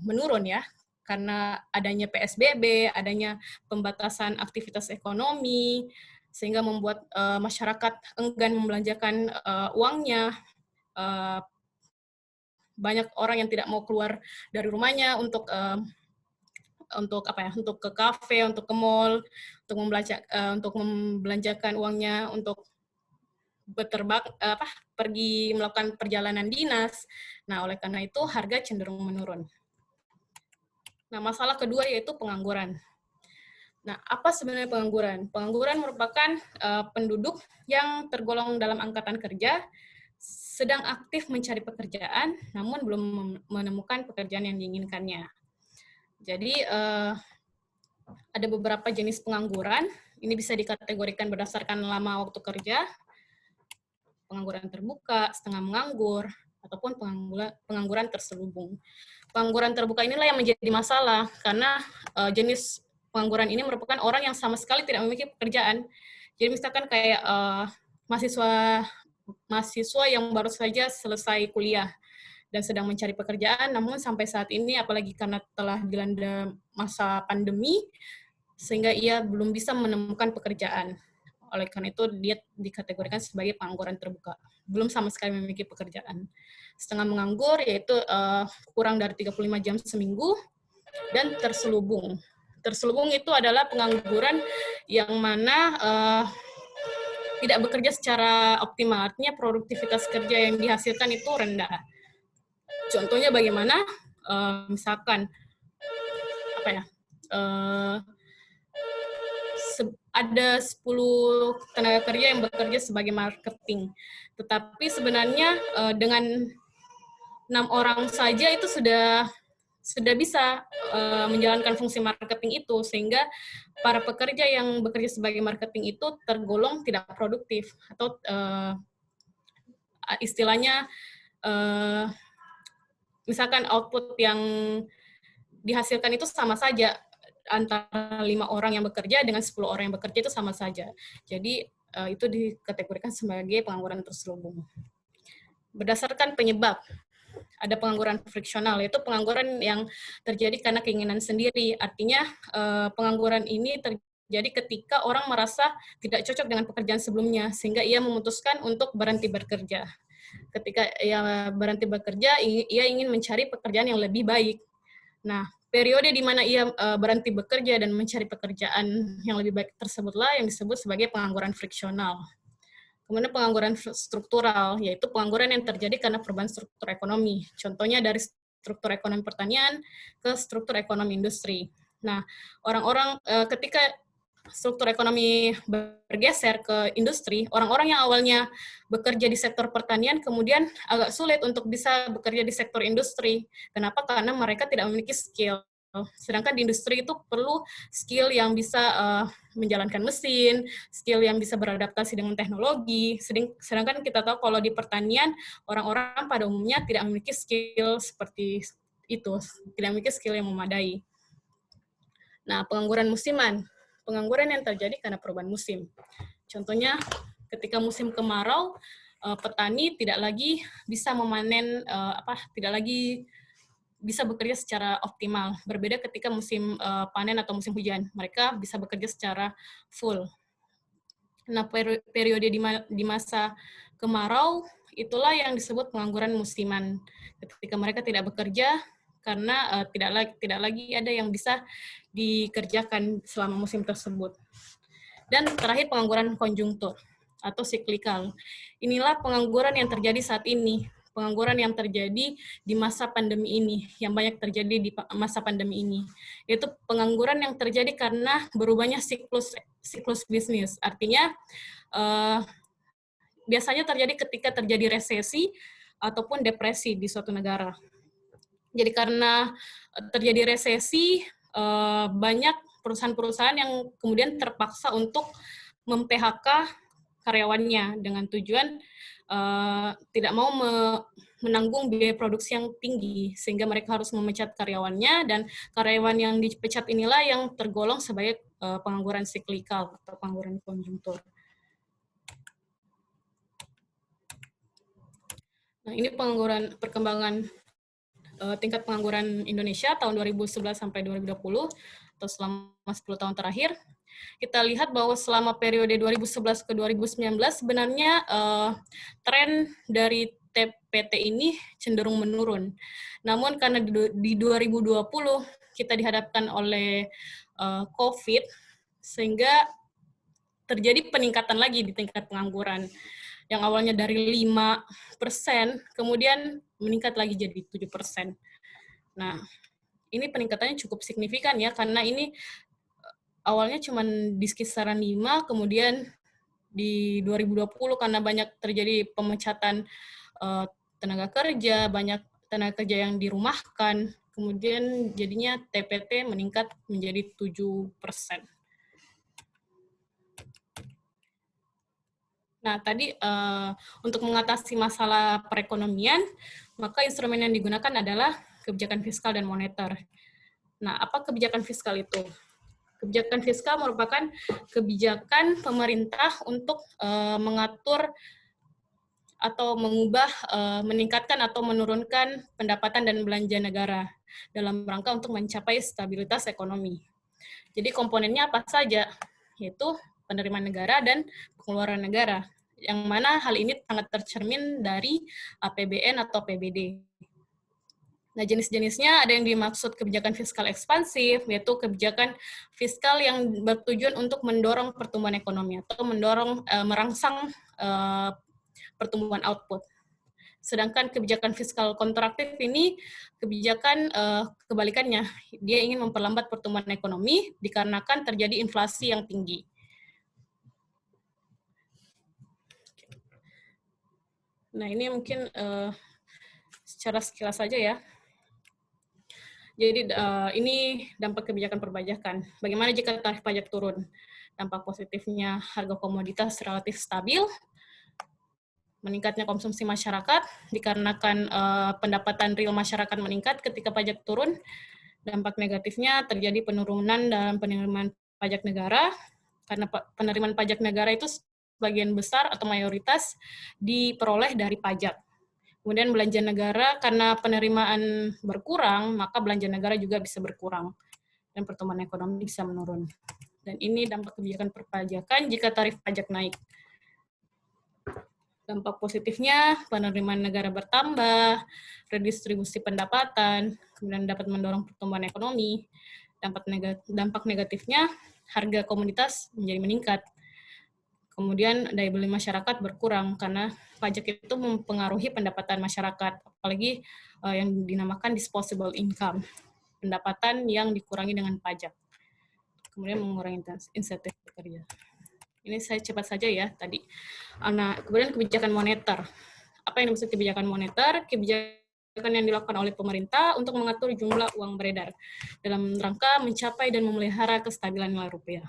menurun ya, karena adanya PSBB, adanya pembatasan aktivitas ekonomi, sehingga membuat masyarakat enggan membelanjakan uangnya. Banyak orang yang tidak mau keluar dari rumahnya untuk ke kafe, untuk ke mall, untuk membelanjakan uangnya untuk pergi melakukan perjalanan dinas. Nah, oleh karena itu harga cenderung menurun. Nah, masalah kedua yaitu pengangguran. Nah, apa sebenarnya pengangguran? Pengangguran merupakan penduduk yang tergolong dalam angkatan kerja, sedang aktif mencari pekerjaan, namun belum menemukan pekerjaan yang diinginkannya. Jadi, ada beberapa jenis pengangguran. Ini bisa dikategorikan berdasarkan lama waktu kerja, pengangguran terbuka, setengah menganggur, ataupun pengangguran terselubung. pengangguran terbuka inilah yang menjadi masalah, karena jenis pengangguran ini merupakan orang yang sama sekali tidak memiliki pekerjaan. Jadi misalkan kayak mahasiswa yang baru saja selesai kuliah dan sedang mencari pekerjaan, namun sampai saat ini, apalagi karena telah dilanda masa pandemi, sehingga ia belum bisa menemukan pekerjaan. Oleh karena itu, dia dikategorikan sebagai pengangguran terbuka. Belum sama sekali memiliki pekerjaan. Setengah menganggur, yaitu kurang dari 35 jam seminggu, dan terselubung. Terselubung itu adalah pengangguran yang mana tidak bekerja secara optimal, artinya produktivitas kerja yang dihasilkan itu rendah. Contohnya bagaimana? Misalkan apa ya? Ada 10 tenaga kerja yang bekerja sebagai marketing, tetapi sebenarnya dengan 6 orang saja itu sudah bisa menjalankan fungsi marketing itu, sehingga para pekerja yang bekerja sebagai marketing itu tergolong tidak produktif, atau istilahnya misalkan output yang dihasilkan itu sama saja, antara 5 orang yang bekerja dengan 10 orang yang bekerja itu sama saja. Jadi itu dikategorikan sebagai pengangguran terselubung. Berdasarkan penyebab, ada pengangguran friksional, yaitu pengangguran yang terjadi karena keinginan sendiri. Artinya pengangguran ini terjadi ketika orang merasa tidak cocok dengan pekerjaan sebelumnya, sehingga ia memutuskan untuk berhenti bekerja. Ketika ia berhenti bekerja, ia ingin mencari pekerjaan yang lebih baik. Nah, periode di mana ia berhenti bekerja dan mencari pekerjaan yang lebih baik tersebutlah yang disebut sebagai pengangguran friksional. Kemudian pengangguran struktural, yaitu pengangguran yang terjadi karena perubahan struktur ekonomi. Contohnya dari struktur ekonomi pertanian ke struktur ekonomi industri. Nah, orang-orang ketika struktur ekonomi bergeser ke industri, orang-orang yang awalnya bekerja di sektor pertanian kemudian agak sulit untuk bisa bekerja di sektor industri. Kenapa? Karena mereka tidak memiliki skill. Sedangkan di industri itu perlu skill yang bisa menjalankan mesin, skill yang bisa beradaptasi dengan teknologi. Sedangkan kita tahu kalau di pertanian, orang-orang pada umumnya tidak memiliki skill seperti itu, tidak memiliki skill yang memadai. Nah, pengangguran musiman. Pengangguran yang terjadi karena perubahan musim. Contohnya, ketika musim kemarau, petani tidak lagi bisa memanen, tidak lagi bisa bekerja secara optimal. Berbeda ketika musim panen atau musim hujan. Mereka bisa bekerja secara full. Nah, periode di masa kemarau, itulah yang disebut pengangguran musiman. Ketika mereka tidak bekerja, karena tidak lagi ada yang bisa dikerjakan selama musim tersebut. Dan terakhir, pengangguran konjunktur atau siklikal. Inilah pengangguran yang terjadi saat ini. Pengangguran yang terjadi di masa pandemi ini, yang banyak terjadi di masa pandemi ini, yaitu pengangguran yang terjadi karena berubahnya siklus bisnis. Artinya, biasanya terjadi ketika terjadi resesi ataupun depresi di suatu negara. Jadi karena terjadi resesi, banyak perusahaan-perusahaan yang kemudian terpaksa untuk mem-PHK karyawannya dengan tujuan tidak mau menanggung biaya produksi yang tinggi, sehingga mereka harus memecat karyawannya, dan karyawan yang dipecat inilah yang tergolong sebagai pengangguran siklikal atau pengangguran konjunktur. Nah, ini perkembangan tingkat pengangguran Indonesia tahun 2011 sampai 2020, atau selama 10 tahun terakhir. Kita lihat bahwa selama periode 2011 ke 2019 sebenarnya tren dari TPT ini cenderung menurun. Namun karena di 2020 kita dihadapkan oleh COVID, sehingga terjadi peningkatan lagi di tingkat pengangguran. Yang awalnya dari 5%, kemudian meningkat lagi jadi 7%. Nah, ini peningkatannya cukup signifikan ya, karena ini awalnya cuma di kisaran 5, kemudian di 2020 karena banyak terjadi pemecatan tenaga kerja, banyak tenaga kerja yang dirumahkan, kemudian jadinya TPT meningkat menjadi 7%. Nah, tadi untuk mengatasi masalah perekonomian, maka instrumen yang digunakan adalah kebijakan fiskal dan moneter. Nah, apa kebijakan fiskal itu? Kebijakan fiskal merupakan kebijakan pemerintah untuk mengatur atau mengubah, meningkatkan atau menurunkan pendapatan dan belanja negara dalam rangka untuk mencapai stabilitas ekonomi. Jadi komponennya apa saja? Yaitu penerimaan negara dan pengeluaran negara, yang mana hal ini sangat tercermin dari APBN atau PBD. Nah, jenis-jenisnya ada yang dimaksud kebijakan fiskal ekspansif, yaitu kebijakan fiskal yang bertujuan untuk mendorong pertumbuhan ekonomi atau mendorong merangsang pertumbuhan output. Sedangkan kebijakan fiskal kontraktif ini kebijakan kebalikannya, dia ingin memperlambat pertumbuhan ekonomi dikarenakan terjadi inflasi yang tinggi. Nah, ini mungkin secara sekilas saja ya. Jadi ini dampak kebijakan perpajakan. Bagaimana jika tarif pajak turun? Dampak positifnya harga komoditas relatif stabil, meningkatnya konsumsi masyarakat dikarenakan pendapatan real masyarakat meningkat ketika pajak turun. Dampak negatifnya terjadi penurunan dalam penerimaan pajak negara, karena penerimaan pajak negara itu sebagian besar atau mayoritas diperoleh dari pajak. Kemudian belanja negara, karena penerimaan berkurang, maka belanja negara juga bisa berkurang. Dan pertumbuhan ekonomi bisa menurun. Dan ini dampak kebijakan perpajakan jika tarif pajak naik. Dampak positifnya, penerimaan negara bertambah, redistribusi pendapatan, kemudian dapat mendorong pertumbuhan ekonomi. Dampak negatifnya, harga komoditas menjadi meningkat. Kemudian daya beli masyarakat berkurang karena pajak itu mempengaruhi pendapatan masyarakat, apalagi yang dinamakan disposable income, pendapatan yang dikurangi dengan pajak. Kemudian mengurangi insentif bekerja. Ini saya cepat saja ya tadi. Nah, kemudian kebijakan moneter. Apa yang dimaksud kebijakan moneter? Kebijakan yang dilakukan oleh pemerintah untuk mengatur jumlah uang beredar dalam rangka mencapai dan memelihara kestabilan nilai rupiah.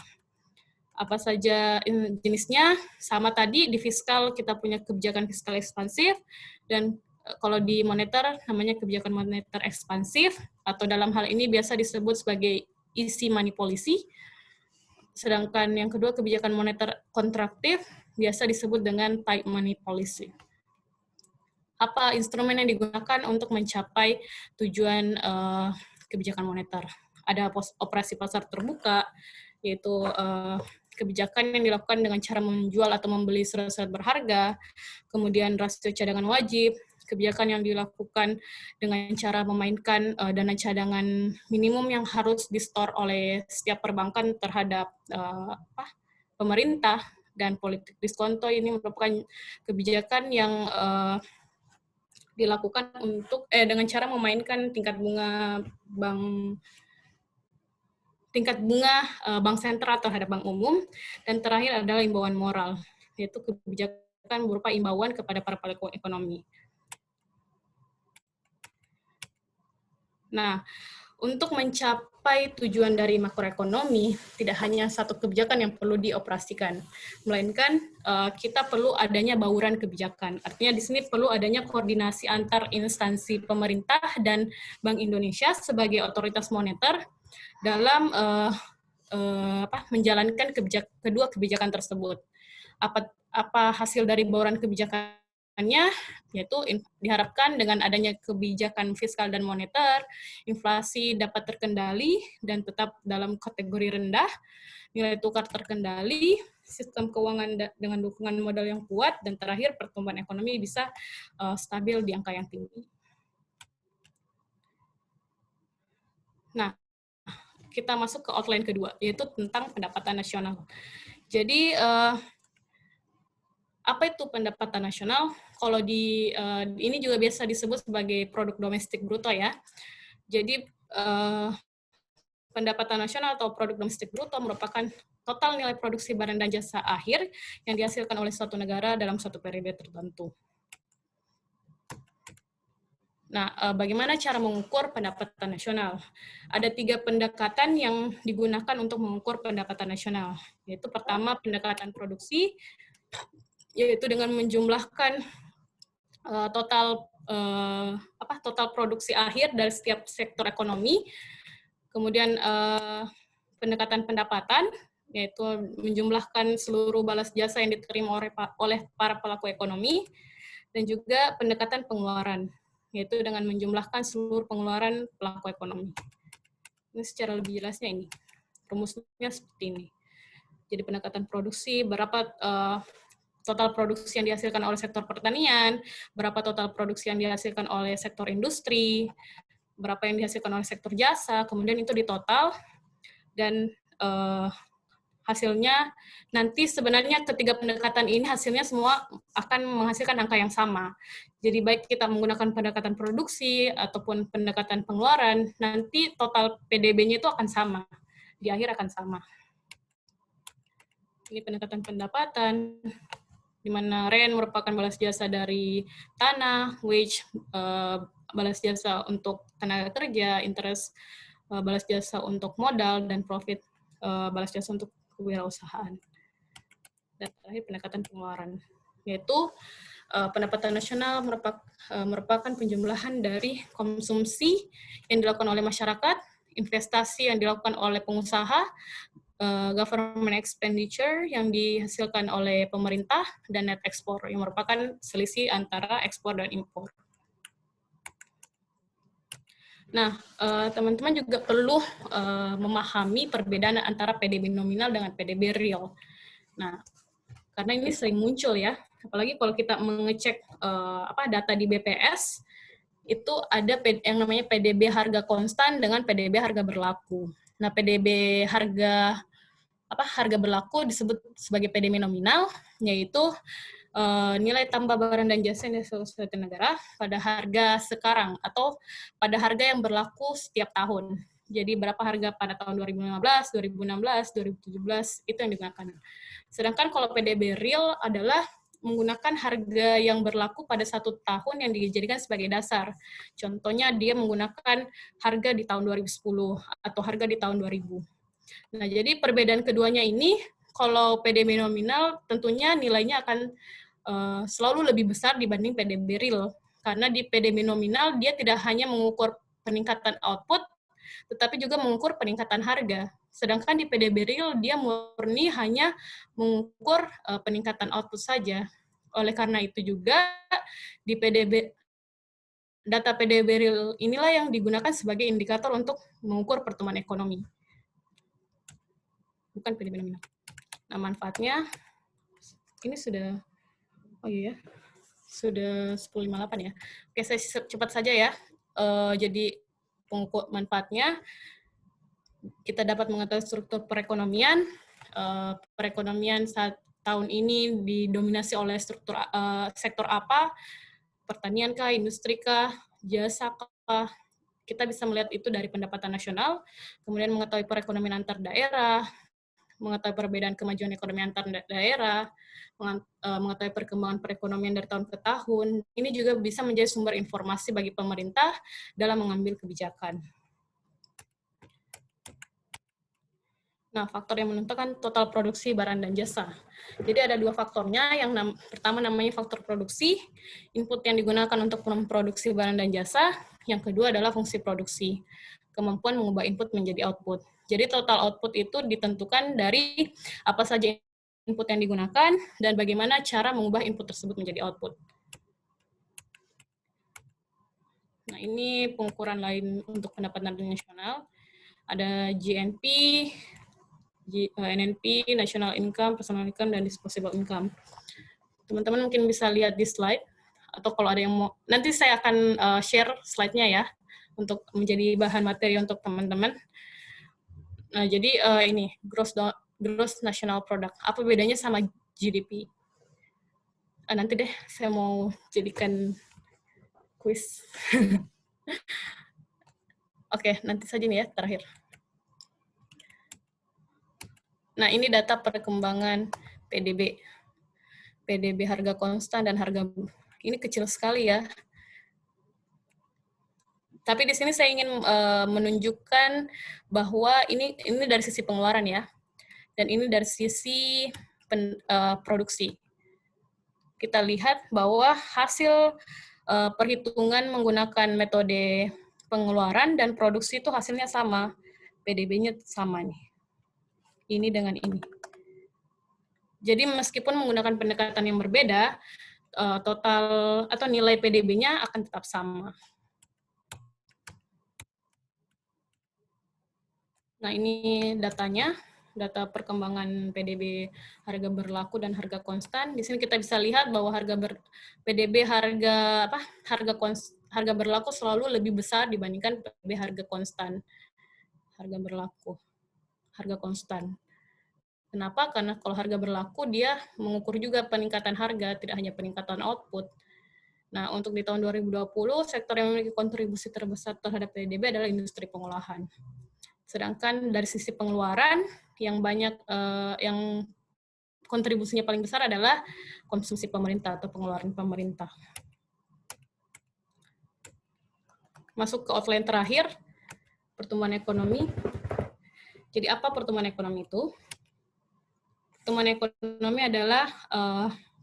Apa saja jenisnya? Sama tadi, di fiskal kita punya kebijakan fiskal ekspansif, dan kalau di moneter namanya kebijakan moneter ekspansif, atau dalam hal ini biasa disebut sebagai easy money policy. Sedangkan yang kedua, kebijakan moneter kontraktif, biasa disebut dengan tight money policy. Apa instrumen yang digunakan untuk mencapai tujuan kebijakan moneter? Ada operasi pasar terbuka, yaitu kebijakan yang dilakukan dengan cara menjual atau membeli surat-surat berharga, kemudian rasio cadangan wajib, kebijakan yang dilakukan dengan cara memainkan dana cadangan minimum yang harus di-store oleh setiap perbankan terhadap pemerintah, dan politik diskonto ini merupakan kebijakan yang dilakukan untuk dengan cara memainkan tingkat bunga bank sentral terhadap bank umum. Dan terakhir adalah imbauan moral, yaitu kebijakan berupa imbauan kepada para pelaku ekonomi. Nah, untuk mencapai tujuan dari makroekonomi, tidak hanya satu kebijakan yang perlu dioperasikan, melainkan kita perlu adanya bauran kebijakan. Artinya di sini perlu adanya koordinasi antar instansi pemerintah dan Bank Indonesia sebagai otoritas moneter dalam menjalankan kedua kebijakan tersebut. Apa hasil dari bauran kebijakannya? Yaitu diharapkan dengan adanya kebijakan fiskal dan moneter, inflasi dapat terkendali dan tetap dalam kategori rendah, nilai tukar terkendali, sistem keuangan dengan dukungan modal yang kuat, dan terakhir pertumbuhan ekonomi bisa stabil di angka yang tinggi. Nah, kita masuk ke outline kedua, yaitu tentang pendapatan nasional. Jadi, apa itu pendapatan nasional? Kalau ini juga biasa disebut sebagai produk domestik bruto ya. Jadi pendapatan nasional atau produk domestik bruto merupakan total nilai produksi barang dan jasa akhir yang dihasilkan oleh suatu negara dalam suatu periode tertentu. Nah, bagaimana cara mengukur pendapatan nasional? Ada 3 pendekatan yang digunakan untuk mengukur pendapatan nasional, yaitu pertama pendekatan produksi, yaitu dengan menjumlahkan total total produksi akhir dari setiap sektor ekonomi. Kemudian pendekatan pendapatan, yaitu menjumlahkan seluruh balas jasa yang diterima oleh para pelaku ekonomi, dan juga pendekatan pengeluaran, yaitu dengan menjumlahkan seluruh pengeluaran pelaku ekonomi. Ini secara lebih jelasnya ini, rumusnya seperti ini. Jadi pendekatan produksi, berapa total produksi yang dihasilkan oleh sektor pertanian, berapa total produksi yang dihasilkan oleh sektor industri, berapa yang dihasilkan oleh sektor jasa, kemudian itu ditotal, dan hasilnya nanti sebenarnya ketiga pendekatan ini hasilnya semua akan menghasilkan angka yang sama. Jadi baik kita menggunakan pendekatan produksi ataupun pendekatan pengeluaran, nanti total PDB-nya itu akan sama, di akhir akan sama. Ini pendekatan pendapatan, di mana rent merupakan balas jasa dari tanah, wage balas jasa untuk tenaga kerja, interest balas jasa untuk modal, dan profit balas jasa untuk kewirausahaan. Dan terakhir pendekatan pengeluaran, yaitu pendapatan nasional merupakan penjumlahan dari konsumsi yang dilakukan oleh masyarakat, investasi yang dilakukan oleh pengusaha, government expenditure yang dihasilkan oleh pemerintah, dan net export yang merupakan selisih antara ekspor dan impor. Nah, teman-teman juga perlu memahami perbedaan antara PDB nominal dengan PDB real. Nah, karena ini sering muncul ya, apalagi kalau kita mengecek data di BPS, itu ada yang namanya PDB harga konstan dengan PDB harga berlaku. Nah, PDB harga berlaku disebut sebagai PDB nominal, yaitu nilai tambah barang dan jasa yang dihasilkan suatu negara pada harga sekarang atau pada harga yang berlaku setiap tahun. Jadi berapa harga pada tahun 2015, 2016, 2017 itu yang digunakan. Sedangkan kalau PDB real adalah menggunakan harga yang berlaku pada satu tahun yang dijadikan sebagai dasar. Contohnya dia menggunakan harga di tahun 2010 atau harga di tahun 2000. Nah, jadi perbedaan keduanya ini, kalau PDB nominal tentunya nilainya akan selalu lebih besar dibanding PDB real. Karena di PDB nominal dia tidak hanya mengukur peningkatan output, tetapi juga mengukur peningkatan harga. Sedangkan di PDB real dia murni hanya mengukur peningkatan output saja. Oleh karena itu juga di data PDB real inilah yang digunakan sebagai indikator untuk mengukur pertumbuhan ekonomi. Bukan PDB nominal. Nah, manfaatnya ini sudah sudah 10.58 ya. Oke, saya cepat saja ya. Jadi pengukur manfaatnya, kita dapat mengetahui struktur perekonomian. Perekonomian saat tahun ini didominasi oleh struktur sektor apa? Pertanian kah, industri kah, jasa kah? Kita bisa melihat itu dari pendapatan nasional, kemudian mengetahui perekonomian antar daerah, mengetahui perbedaan kemajuan ekonomi antar daerah, mengetahui perkembangan perekonomian dari tahun ke tahun. Ini juga bisa menjadi sumber informasi bagi pemerintah dalam mengambil kebijakan. Nah, faktor yang menentukan total produksi barang dan jasa. Jadi ada dua faktornya. Yang pertama namanya faktor produksi, input yang digunakan untuk memproduksi barang dan jasa. Yang kedua adalah fungsi produksi, kemampuan mengubah input menjadi output. Jadi total output itu ditentukan dari apa saja input yang digunakan dan bagaimana cara mengubah input tersebut menjadi output. Nah, ini pengukuran lain untuk pendapatan nasional. Ada GNP, NNP, National Income, Personal Income, dan Disposable Income. Teman-teman mungkin bisa lihat di slide, atau kalau ada yang mau, nanti saya akan share slide-nya ya, untuk menjadi bahan materi untuk teman-teman. Nah, jadi ini, Gross National Product. Apa bedanya sama GDP? Nanti deh, saya mau jadikan quiz. Oke, nanti saja nih ya, terakhir. Nah, ini data perkembangan PDB. PDB harga konstan dan harga, ini kecil sekali ya. Tapi di sini saya ingin menunjukkan bahwa ini dari sisi pengeluaran ya, dan ini dari sisi produksi. Kita lihat bahwa hasil perhitungan menggunakan metode pengeluaran dan produksi itu hasilnya sama. PDB-nya sama nih. Ini dengan ini. Jadi meskipun menggunakan pendekatan yang berbeda, total atau nilai PDB-nya akan tetap sama. Nah, ini datanya, data perkembangan PDB harga berlaku dan harga konstan. Di sini kita bisa lihat bahwa PDB harga berlaku selalu lebih besar dibandingkan PDB harga konstan. Harga berlaku, harga konstan. Kenapa? Karena kalau harga berlaku dia mengukur juga peningkatan harga, tidak hanya peningkatan output. Nah, untuk di tahun 2020, sektor yang memiliki kontribusi terbesar terhadap PDB adalah industri pengolahan. Sedangkan dari sisi pengeluaran, yang kontribusinya paling besar adalah konsumsi pemerintah atau pengeluaran pemerintah. Masuk ke outline terakhir, pertumbuhan ekonomi. Jadi apa pertumbuhan ekonomi itu? Pertumbuhan ekonomi adalah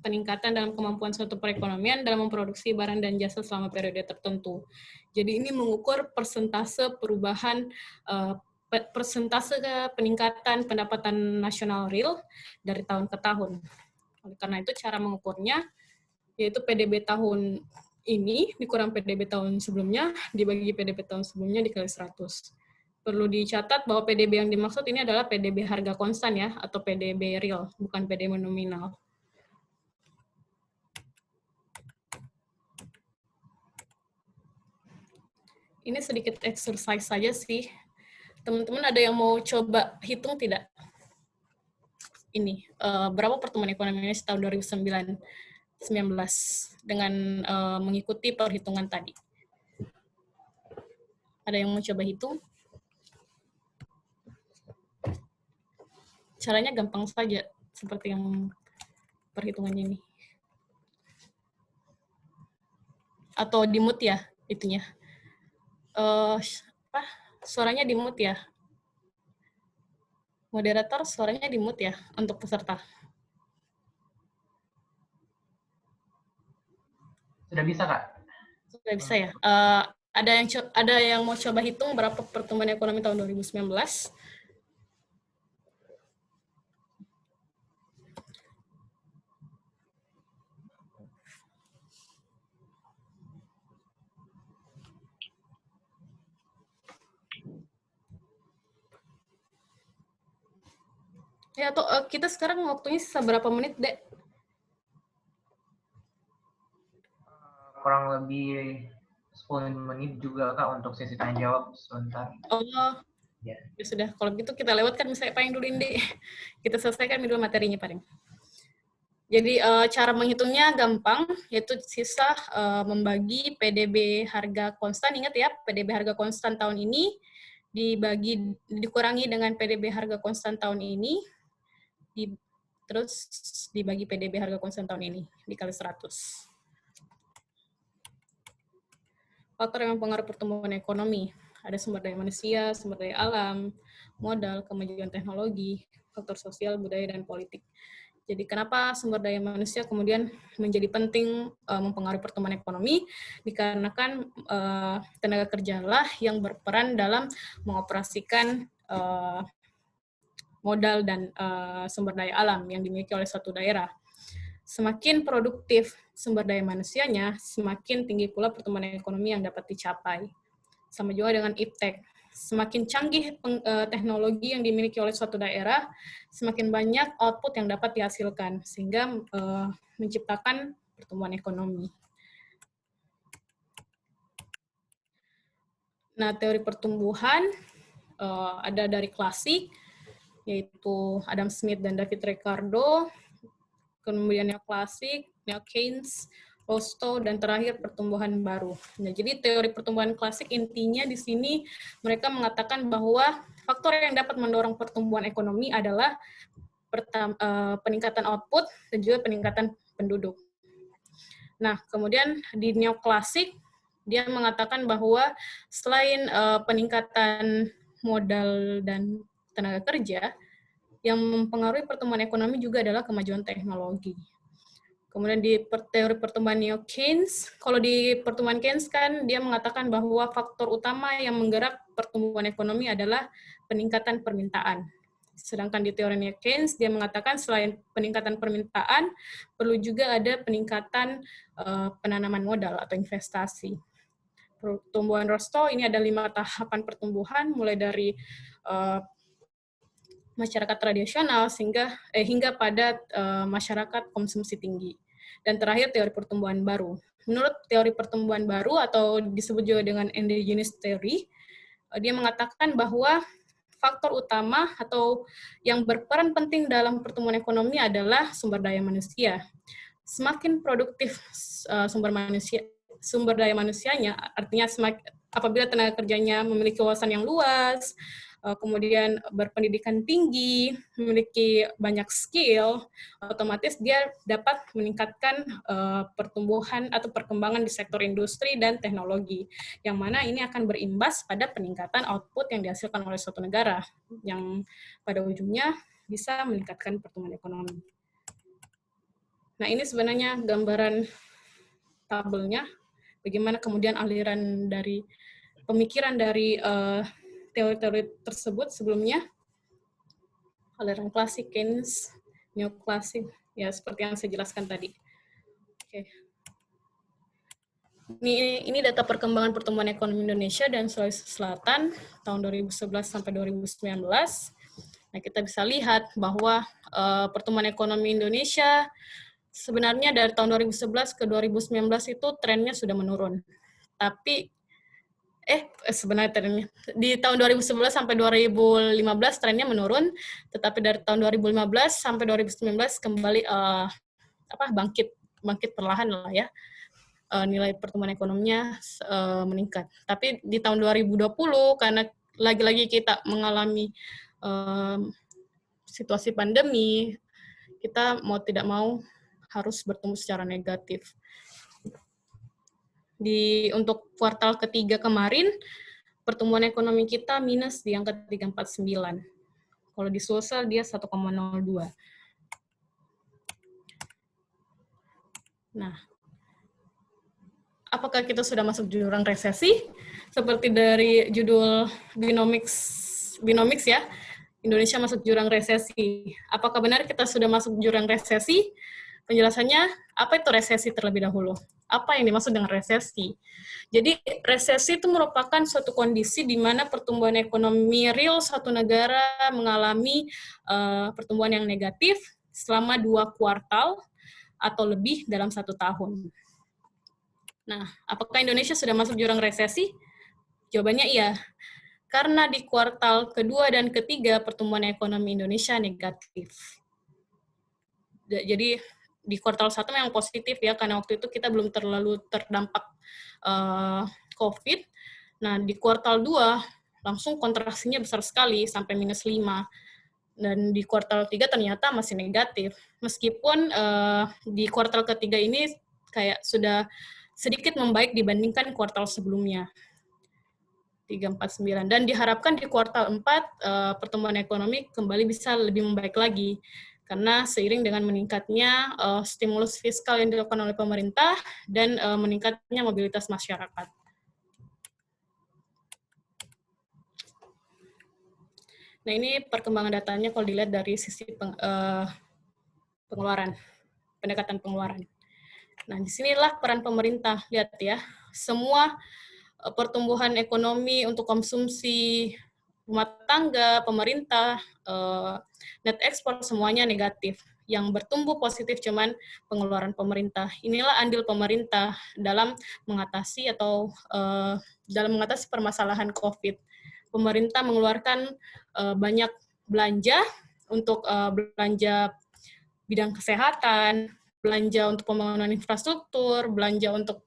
peningkatan dalam kemampuan suatu perekonomian dalam memproduksi barang dan jasa selama periode tertentu. Jadi ini mengukur persentase perubahan persentase peningkatan pendapatan nasional real dari tahun ke tahun. Oleh karena itu cara mengukurnya yaitu PDB tahun ini dikurang PDB tahun sebelumnya dibagi PDB tahun sebelumnya dikali 100. Perlu dicatat bahwa PDB yang dimaksud ini adalah PDB harga konstan ya, atau PDB real, bukan PDB nominal. Ini sedikit exercise saja sih. Teman-teman ada yang mau coba hitung tidak? Ini, berapa pertumbuhan ekonomi Indonesia tahun 2019 dengan mengikuti perhitungan tadi. Ada yang mau coba hitung? Caranya gampang saja, seperti yang perhitungannya ini. Atau di-mute ya, itunya. Suaranya di-mute ya? Moderator, suaranya di-mute ya untuk peserta? Sudah bisa, Kak? Sudah bisa ya? Ada yang mau coba hitung berapa pertumbuhan ekonomi tahun 2019? Ya, atau kita sekarang waktunya sisa berapa menit, Dek? Kurang lebih 10 menit juga, Kak, untuk sesi tanya jawab sebentar. Oh, ya sudah. Kalau gitu kita lewatkan misalnya paling dulu, Dek. Kita selesaikan dulu materinya paling. Jadi cara menghitungnya gampang, yaitu sisa membagi PDB harga konstan. Ingat ya, PDB harga konstan tahun ini dikurangi dengan PDB harga konstan tahun ini, terus dibagi PDB harga konstan tahun ini, dikali 100. Faktor yang mempengaruhi pertumbuhan ekonomi. Ada sumber daya manusia, sumber daya alam, modal, kemajuan teknologi, faktor sosial, budaya, dan politik. Jadi kenapa sumber daya manusia kemudian menjadi penting mempengaruhi pertumbuhan ekonomi? Dikarenakan tenaga kerjalah yang berperan dalam mengoperasikan modal dan sumber daya alam yang dimiliki oleh suatu daerah. Semakin produktif sumber daya manusianya, semakin tinggi pula pertumbuhan ekonomi yang dapat dicapai. Sama juga dengan iptek. Semakin canggih teknologi yang dimiliki oleh suatu daerah, semakin banyak output yang dapat dihasilkan, sehingga menciptakan pertumbuhan ekonomi. Nah, teori pertumbuhan ada dari klasik, yaitu Adam Smith dan David Ricardo, kemudian neoklasik, neo-Keynes, Rostow, dan terakhir pertumbuhan baru. Nah, jadi teori pertumbuhan klasik intinya di sini mereka mengatakan bahwa faktor yang dapat mendorong pertumbuhan ekonomi adalah peningkatan output dan juga peningkatan penduduk. Nah, kemudian di neoklasik dia mengatakan bahwa selain peningkatan modal dan tenaga kerja, yang mempengaruhi pertumbuhan ekonomi juga adalah kemajuan teknologi. Kemudian di teori pertumbuhan neo-Keynes, kalau di pertumbuhan Keynes kan dia mengatakan bahwa faktor utama yang menggerak pertumbuhan ekonomi adalah peningkatan permintaan. Sedangkan di teori neo-Keynes dia mengatakan selain peningkatan permintaan, perlu juga ada peningkatan penanaman modal atau investasi. Pertumbuhan Rostow ini ada 5 tahapan pertumbuhan, mulai dari masyarakat tradisional hingga pada masyarakat konsumsi tinggi. Dan terakhir teori pertumbuhan baru. Menurut teori pertumbuhan baru atau disebut juga dengan endogenous theory, dia mengatakan bahwa faktor utama atau yang berperan penting dalam pertumbuhan ekonomi adalah sumber daya manusia. Semakin produktif sumber daya manusianya, artinya apabila tenaga kerjanya memiliki wawasan yang luas, kemudian berpendidikan tinggi, memiliki banyak skill, otomatis dia dapat meningkatkan pertumbuhan atau perkembangan di sektor industri dan teknologi, yang mana ini akan berimbas pada peningkatan output yang dihasilkan oleh suatu negara, yang pada ujungnya bisa meningkatkan pertumbuhan ekonomi. Nah, ini sebenarnya gambaran tabelnya, bagaimana kemudian aliran dari pemikiran dari teori-teori tersebut sebelumnya, aliran klasik, Keynes, neoklasik, ya seperti yang saya jelaskan tadi. Oke. Ini data perkembangan pertumbuhan ekonomi Indonesia dan Sulawesi Selatan tahun 2011 sampai 2019. Nah, kita bisa lihat bahwa pertumbuhan ekonomi Indonesia sebenarnya dari tahun 2011 ke 2019 itu trennya sudah menurun. Tapi sebenarnya trennya di tahun 2011 sampai 2015 trennya menurun, tetapi dari tahun 2015 sampai 2019 kembali bangkit perlahan lah ya. Nilai pertumbuhan ekonominya meningkat. Tapi di tahun 2020 karena lagi-lagi kita mengalami situasi pandemi, kita mau tidak mau harus bertumbuh secara negatif. Untuk kuartal ketiga kemarin, pertumbuhan ekonomi kita minus di angka 349. Kalau di Sulsel dia 1,02. Nah, apakah kita sudah masuk jurang resesi? Seperti dari judul Binomics ya, Indonesia masuk jurang resesi. Apakah benar kita sudah masuk jurang resesi? Penjelasannya, apa itu resesi terlebih dahulu? Apa yang dimaksud dengan resesi? Jadi, resesi itu merupakan suatu kondisi di mana pertumbuhan ekonomi real suatu negara mengalami pertumbuhan yang negatif selama 2 kuartal atau lebih dalam 1 tahun. Nah, apakah Indonesia sudah masuk jurang resesi? Jawabannya iya. Karena di kuartal kedua dan ketiga pertumbuhan ekonomi Indonesia negatif. Jadi di kuartal 1 memang positif ya, karena waktu itu kita belum terlalu terdampak COVID. Nah, di kuartal 2 langsung kontraksinya besar sekali sampai -5. Dan di kuartal 3 ternyata masih negatif. Meskipun di kuartal ketiga ini kayak sudah sedikit membaik dibandingkan kuartal sebelumnya. 349. Dan diharapkan di kuartal 4 pertumbuhan ekonomi kembali bisa lebih membaik lagi. Karena seiring dengan meningkatnya stimulus fiskal yang dilakukan oleh pemerintah dan meningkatnya mobilitas masyarakat. Nah, ini perkembangan datanya kalau dilihat dari sisi pengeluaran, pendekatan pengeluaran. Nah, disinilah peran pemerintah. Lihat ya, semua pertumbuhan ekonomi untuk konsumsi rumah tangga, pemerintah, net ekspor semuanya negatif. Yang bertumbuh positif cuman pengeluaran pemerintah. Inilah andil pemerintah dalam mengatasi dalam mengatasi permasalahan COVID. Pemerintah mengeluarkan banyak belanja untuk belanja bidang kesehatan, belanja untuk pembangunan infrastruktur, belanja untuk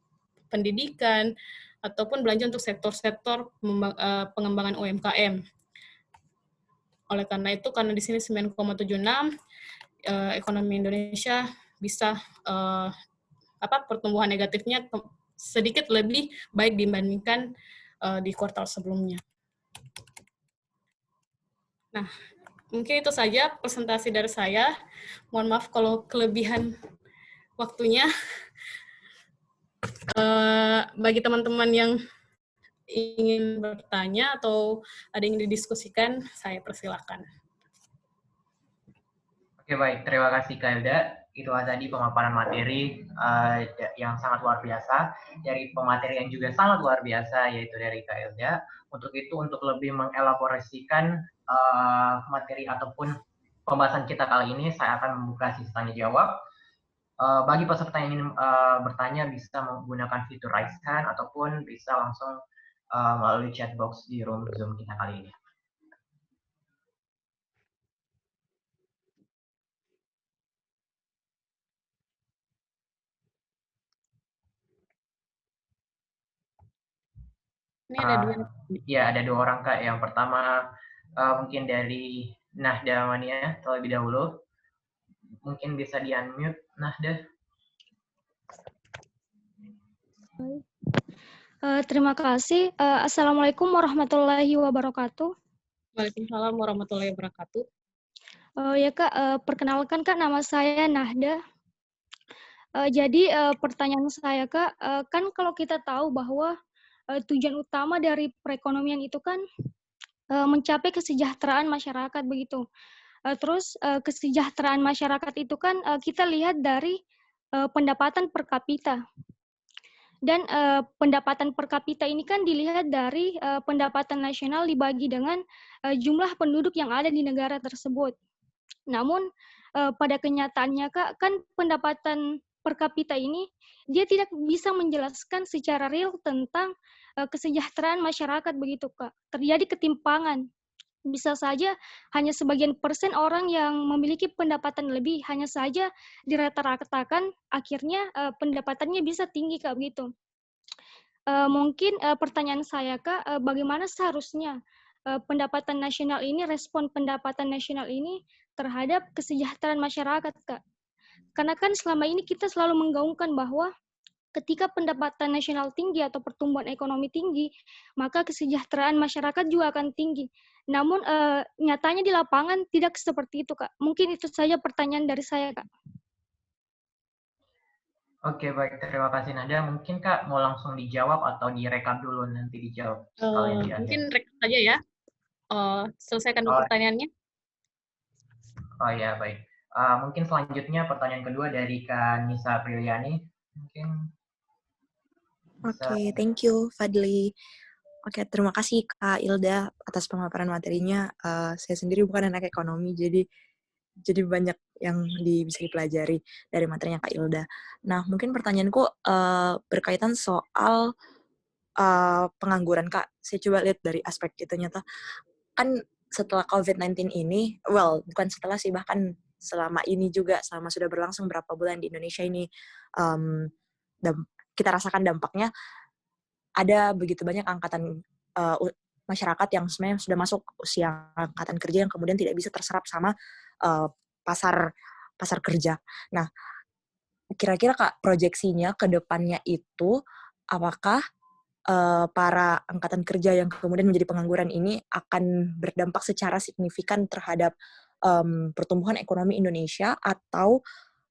pendidikan, ataupun belanja untuk sektor-sektor pengembangan UMKM. Oleh karena itu, karena di sini 9,76, ekonomi Indonesia bisa pertumbuhan negatifnya sedikit lebih baik dibandingkan di kuartal sebelumnya. Nah, mungkin itu saja presentasi dari saya. Mohon maaf kalau kelebihan waktunya. Bagi teman-teman yang ingin bertanya atau ada yang didiskusikan, saya persilakan. Oke, baik. Terima kasih, Kak Hilda. Itulah tadi pemaparan materi yang sangat luar biasa, dari pemateri yang juga sangat luar biasa, yaitu dari Kak Hilda. Untuk itu, untuk lebih mengelaborasikan materi ataupun pembahasan kita kali ini, saya akan membuka sesi tanya jawab. Bagi peserta yang ingin bertanya, bisa menggunakan fitur raise hand ataupun bisa langsung melalui chat box di room Zoom kita kali ini. Ini ada dua. Ya, ada 2 orang, Kak. Yang pertama mungkin dari Nahda Mania terlebih dahulu. Mungkin bisa di-unmute, Nahda. Terima kasih. Assalamualaikum warahmatullahi wabarakatuh. Waalaikumsalam warahmatullahi wabarakatuh. Ya Kak, perkenalkan Kak, nama saya Nahda. Jadi pertanyaan saya Kak, kan kalau kita tahu bahwa tujuan utama dari perekonomian itu kan mencapai kesejahteraan masyarakat begitu. Terus kesejahteraan masyarakat itu kan kita lihat dari pendapatan per kapita. Dan pendapatan per kapita ini kan dilihat dari pendapatan nasional dibagi dengan jumlah penduduk yang ada di negara tersebut. Namun pada kenyataannya Kak, kan pendapatan per kapita ini dia tidak bisa menjelaskan secara real tentang kesejahteraan masyarakat begitu Kak. Terjadi ketimpangan. Bisa saja hanya sebagian persen orang yang memiliki pendapatan lebih, hanya saja dirata-ratakan akhirnya pendapatannya bisa tinggi Kak begitu. Mungkin pertanyaan saya Kak, bagaimana seharusnya pendapatan nasional ini, respon pendapatan nasional ini terhadap kesejahteraan masyarakat Kak? Karena kan selama ini kita selalu menggaungkan bahwa ketika pendapatan nasional tinggi atau pertumbuhan ekonomi tinggi, maka kesejahteraan masyarakat juga akan tinggi. Namun nyatanya di lapangan tidak seperti itu Kak. Mungkin itu saja pertanyaan dari saya Kak. Oke, baik. Terima kasih, Nahda. Mungkin Kak mau langsung dijawab atau direkap dulu nanti dijawab sekalian di akhir. Mungkin rekap saja ya. Selesaikan dulu pertanyaannya. Oh ya, baik. Mungkin selanjutnya pertanyaan kedua dari Kak Nisa Priliani. Mungkin Oke, thank you Fadli. Oke, terima kasih Kak Ilda atas pemaparan materinya. Saya sendiri bukan anak ekonomi, jadi banyak yang bisa dipelajari dari materinya Kak Ilda. Nah, mungkin pertanyaanku berkaitan soal pengangguran Kak. Saya coba lihat dari aspek itu nyata. Kan setelah COVID-19 ini, well, bukan setelah sih, bahkan selama ini juga, selama sudah berlangsung berapa bulan di Indonesia ini, kita rasakan dampaknya. Ada begitu banyak angkatan masyarakat yang sebenarnya sudah masuk usia angkatan kerja yang kemudian tidak bisa terserap sama pasar kerja. Nah, kira-kira Kak, proyeksinya ke depannya itu apakah para angkatan kerja yang kemudian menjadi pengangguran ini akan berdampak secara signifikan terhadap pertumbuhan ekonomi Indonesia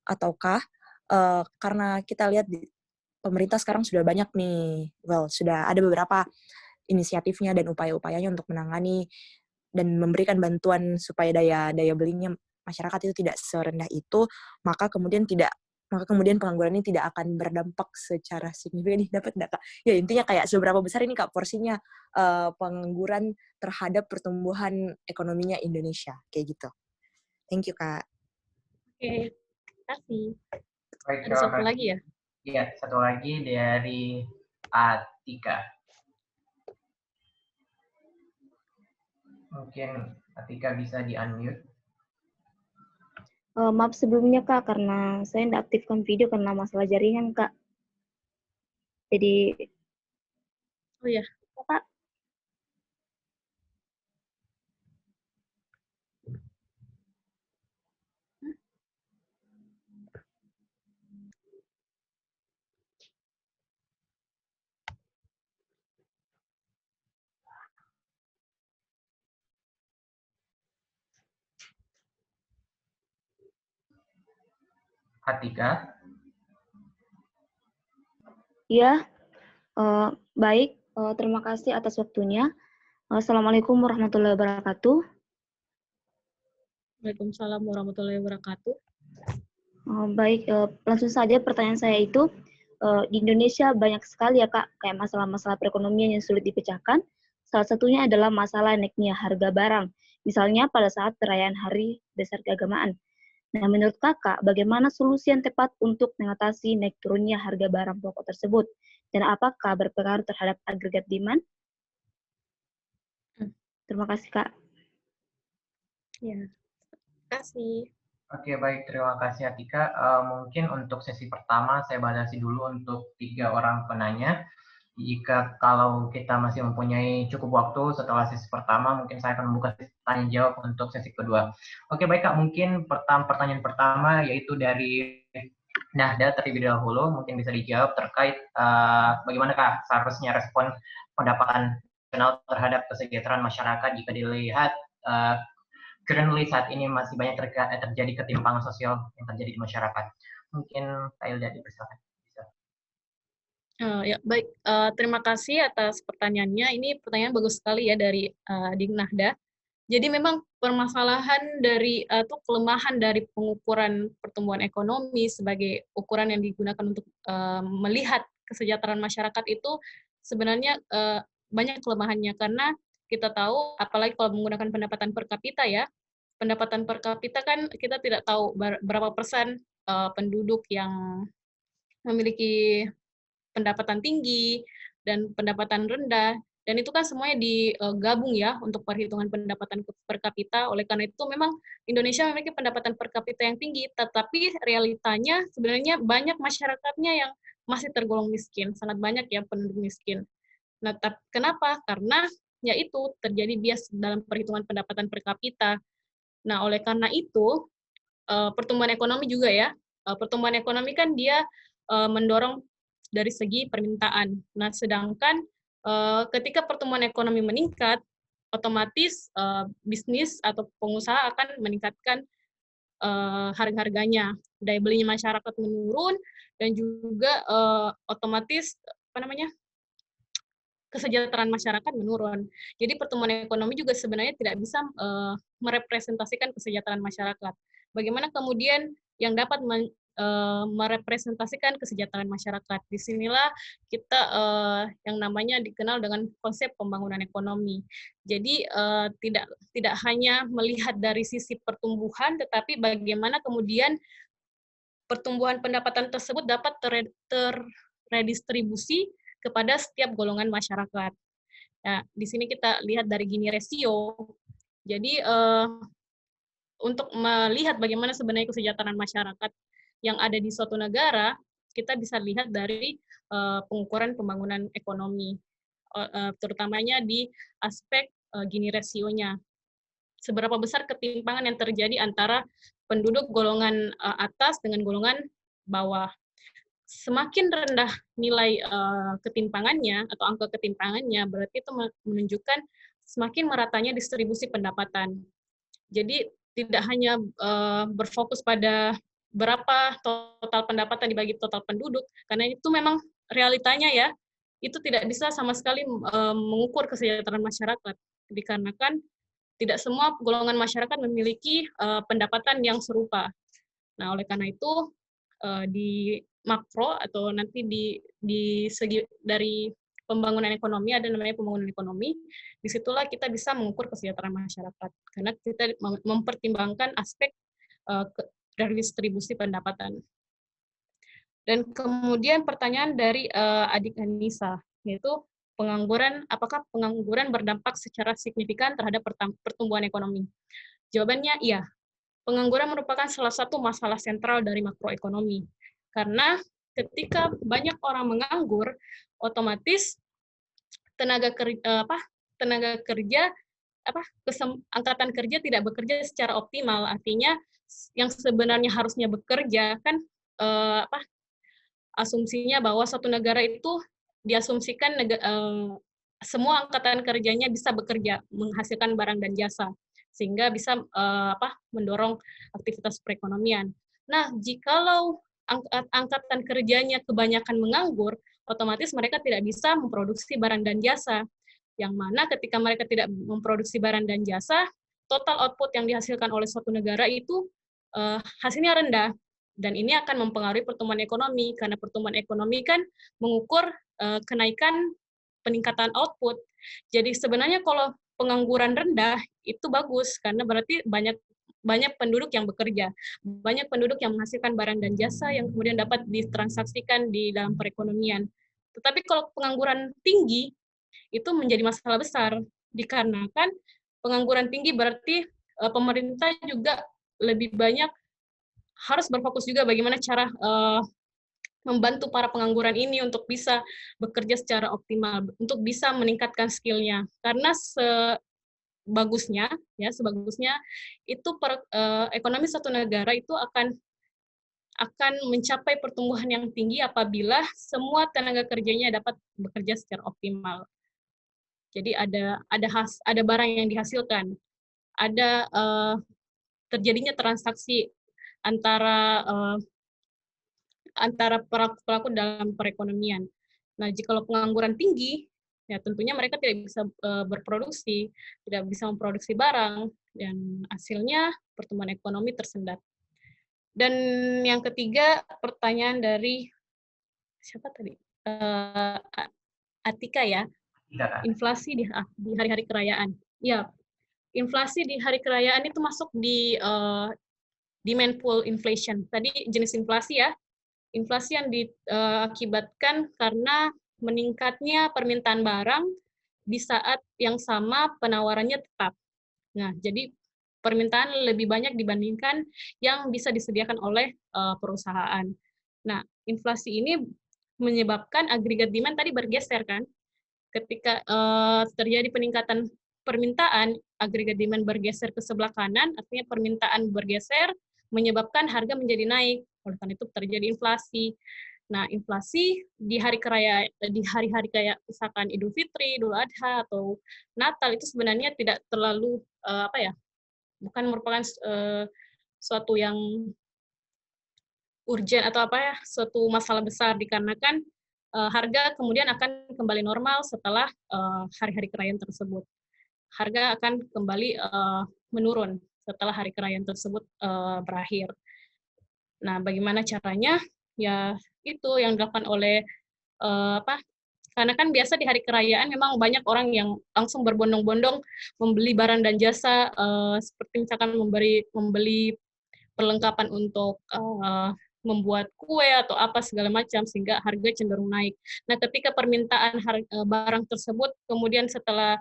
ataukah karena kita lihat pemerintah sekarang sudah banyak nih, sudah ada beberapa inisiatifnya dan upaya-upayanya untuk menangani dan memberikan bantuan supaya daya belinya masyarakat itu tidak serendah itu, maka kemudian pengangguran ini tidak akan berdampak secara signifikan. Dapat enggak, Kak? Ya, intinya kayak seberapa besar ini Kak porsinya pengangguran terhadap pertumbuhan ekonominya Indonesia, kayak gitu. Thank you, Kak. Oke, terima kasih. baik, Ada satu lagi ya? Iya, satu lagi dari Atika. Mungkin Atika bisa di-unmute. Maaf sebelumnya Kak, karena saya tidak aktifkan video karena masalah jaringan Kak. Jadi, Oh ya, Kak. Atika. Ya, baik. Terima kasih atas waktunya. Assalamualaikum warahmatullahi wabarakatuh. Waalaikumsalam warahmatullahi wabarakatuh. Baik, langsung saja pertanyaan saya itu, di Indonesia banyak sekali ya Kak, kayak masalah-masalah perekonomian yang sulit dipecahkan. Salah satunya adalah masalah naiknya harga barang, misalnya pada saat perayaan Hari Besar Keagamaan. Nah, menurut Kakak, bagaimana solusi yang tepat untuk mengatasi naik turunnya harga barang pokok tersebut? Dan apakah berpengaruh terhadap agregat demand? Terima kasih, Kak. Ya, terima kasih. Oke, baik. Terima kasih, Atika. Mungkin untuk sesi pertama, saya batasi dulu untuk 3 orang penanya. Jika kalau kita masih mempunyai cukup waktu setelah sesi pertama, mungkin saya akan membuka sesi tanya jawab untuk sesi kedua. Oke, baik Kak. Mungkin pertanyaan pertama yaitu dari Nahda terlebih dahulu, mungkin bisa dijawab terkait bagaimana Kak seharusnya respon pendapatan nasional terhadap kesejahteraan masyarakat jika dilihat currently saat ini masih banyak terjadi ketimpangan sosial yang terjadi di masyarakat. Mungkin Kak Hilda dipersilakan. Ya, baik. Terima kasih atas pertanyaannya. Ini pertanyaan bagus sekali ya dari Adik Nahda. Jadi memang permasalahan dari atau kelemahan dari pengukuran pertumbuhan ekonomi sebagai ukuran yang digunakan untuk melihat kesejahteraan masyarakat itu sebenarnya banyak kelemahannya, karena kita tahu apalagi kalau menggunakan pendapatan per kapita ya. Pendapatan per kapita kan kita tidak tahu berapa persen penduduk yang memiliki pendapatan tinggi dan pendapatan rendah, dan itu kan semuanya digabung ya untuk perhitungan pendapatan per kapita. Oleh karena itu memang Indonesia memiliki pendapatan per kapita yang tinggi, tetapi realitanya sebenarnya banyak masyarakatnya yang masih tergolong miskin, sangat banyak ya penduduk miskin. Nah, kenapa? Karena yaitu terjadi bias dalam perhitungan pendapatan per kapita. Nah, oleh karena itu pertumbuhan ekonomi juga ya, pertumbuhan ekonomi kan dia mendorong dari segi permintaan. Nah, sedangkan ketika pertumbuhan ekonomi meningkat, otomatis bisnis atau pengusaha akan meningkatkan harga-harganya, daya belinya masyarakat menurun, dan juga otomatis kesejahteraan masyarakat menurun. Jadi pertumbuhan ekonomi juga sebenarnya tidak bisa merepresentasikan kesejahteraan masyarakat. Bagaimana kemudian yang dapat merepresentasikan kesejahteraan masyarakat? Disinilah kita yang namanya dikenal dengan konsep pembangunan ekonomi. Jadi tidak hanya melihat dari sisi pertumbuhan, tetapi bagaimana kemudian pertumbuhan pendapatan tersebut dapat terredistribusi kepada setiap golongan masyarakat. Nah, di sini kita lihat dari Gini rasio. Jadi untuk melihat bagaimana sebenarnya kesejahteraan masyarakat yang ada di suatu negara, kita bisa lihat dari pengukuran pembangunan ekonomi, terutamanya di aspek Gini rasionya. Seberapa besar ketimpangan yang terjadi antara penduduk golongan atas dengan golongan bawah. Semakin rendah nilai ketimpangannya atau angka ketimpangannya, berarti itu menunjukkan semakin meratanya distribusi pendapatan. Jadi tidak hanya berfokus pada berapa total pendapatan dibagi total penduduk, karena itu memang realitanya ya, itu tidak bisa sama sekali mengukur kesejahteraan masyarakat, dikarenakan tidak semua golongan masyarakat memiliki pendapatan yang serupa. Nah, oleh karena itu di makro atau nanti di segi dari pembangunan ekonomi ada namanya pembangunan ekonomi. Disitulah kita bisa mengukur kesejahteraan masyarakat karena kita mempertimbangkan aspek redistribusi pendapatan. Dan kemudian pertanyaan dari adik Anissa, yaitu apakah pengangguran berdampak secara signifikan terhadap pertumbuhan ekonomi? Jawabannya iya. Pengangguran merupakan salah satu masalah sentral dari makroekonomi. Karena ketika banyak orang menganggur, otomatis angkatan kerja tidak bekerja secara optimal. Artinya yang sebenarnya harusnya bekerja kan asumsinya bahwa suatu negara itu diasumsikan semua angkatan kerjanya bisa bekerja, menghasilkan barang dan jasa, sehingga bisa mendorong aktivitas perekonomian. Nah, jikalau angkatan kerjanya kebanyakan menganggur, otomatis mereka tidak bisa memproduksi barang dan jasa. Yang mana ketika mereka tidak memproduksi barang dan jasa, total output yang dihasilkan oleh suatu negara itu hasilnya rendah. Dan ini akan mempengaruhi pertumbuhan ekonomi, karena pertumbuhan ekonomi kan mengukur kenaikan peningkatan output. Jadi sebenarnya kalau pengangguran rendah itu bagus, karena berarti banyak penduduk yang bekerja, banyak penduduk yang menghasilkan barang dan jasa yang kemudian dapat ditransaksikan di dalam perekonomian. Tetapi kalau pengangguran tinggi, itu menjadi masalah besar, dikarenakan pengangguran tinggi berarti pemerintah juga lebih banyak harus berfokus juga bagaimana cara membantu para pengangguran ini untuk bisa bekerja secara optimal, untuk bisa meningkatkan skill-nya. Karena sebagusnya itu ekonomi suatu negara itu akan mencapai pertumbuhan yang tinggi apabila semua tenaga kerjanya dapat bekerja secara optimal. Jadi ada barang yang dihasilkan, ada terjadinya transaksi antara pelaku dalam perekonomian. Nah, jika pengangguran tinggi, ya tentunya mereka tidak bisa berproduksi, tidak bisa memproduksi barang, dan hasilnya pertumbuhan ekonomi tersendat. Dan yang ketiga, pertanyaan dari siapa tadi? Atika ya, inflasi di hari-hari kerayaan. Ya, inflasi di hari kerayaan itu masuk di demand pull inflation. Tadi jenis inflasi ya, inflasi yang diakibatkan karena meningkatnya permintaan barang di saat yang sama penawarannya tetap. Nah, jadi permintaan lebih banyak dibandingkan yang bisa disediakan oleh perusahaan. Nah, inflasi ini menyebabkan agregat demand tadi bergeser kan. Ketika terjadi peningkatan permintaan, agregat demand bergeser ke sebelah kanan, artinya permintaan bergeser, menyebabkan harga menjadi naik. Oleh karena itu terjadi inflasi. Nah, inflasi di hari-hari kayak misalkan Idul Fitri, Idul Adha, atau Natal itu sebenarnya tidak terlalu bukan merupakan suatu yang urgent atau suatu masalah besar, dikarenakan harga kemudian akan kembali normal setelah hari-hari kerajaan tersebut. Harga akan kembali menurun setelah hari kerajaan tersebut berakhir. Nah, bagaimana caranya? Ya, itu yang dilakukan oleh karena kan biasa di hari kerajaan memang banyak orang yang langsung berbondong-bondong membeli barang dan jasa, seperti misalkan membeli perlengkapan untuk membuat kue atau apa segala macam, sehingga harga cenderung naik. Nah, ketika permintaan barang tersebut kemudian setelah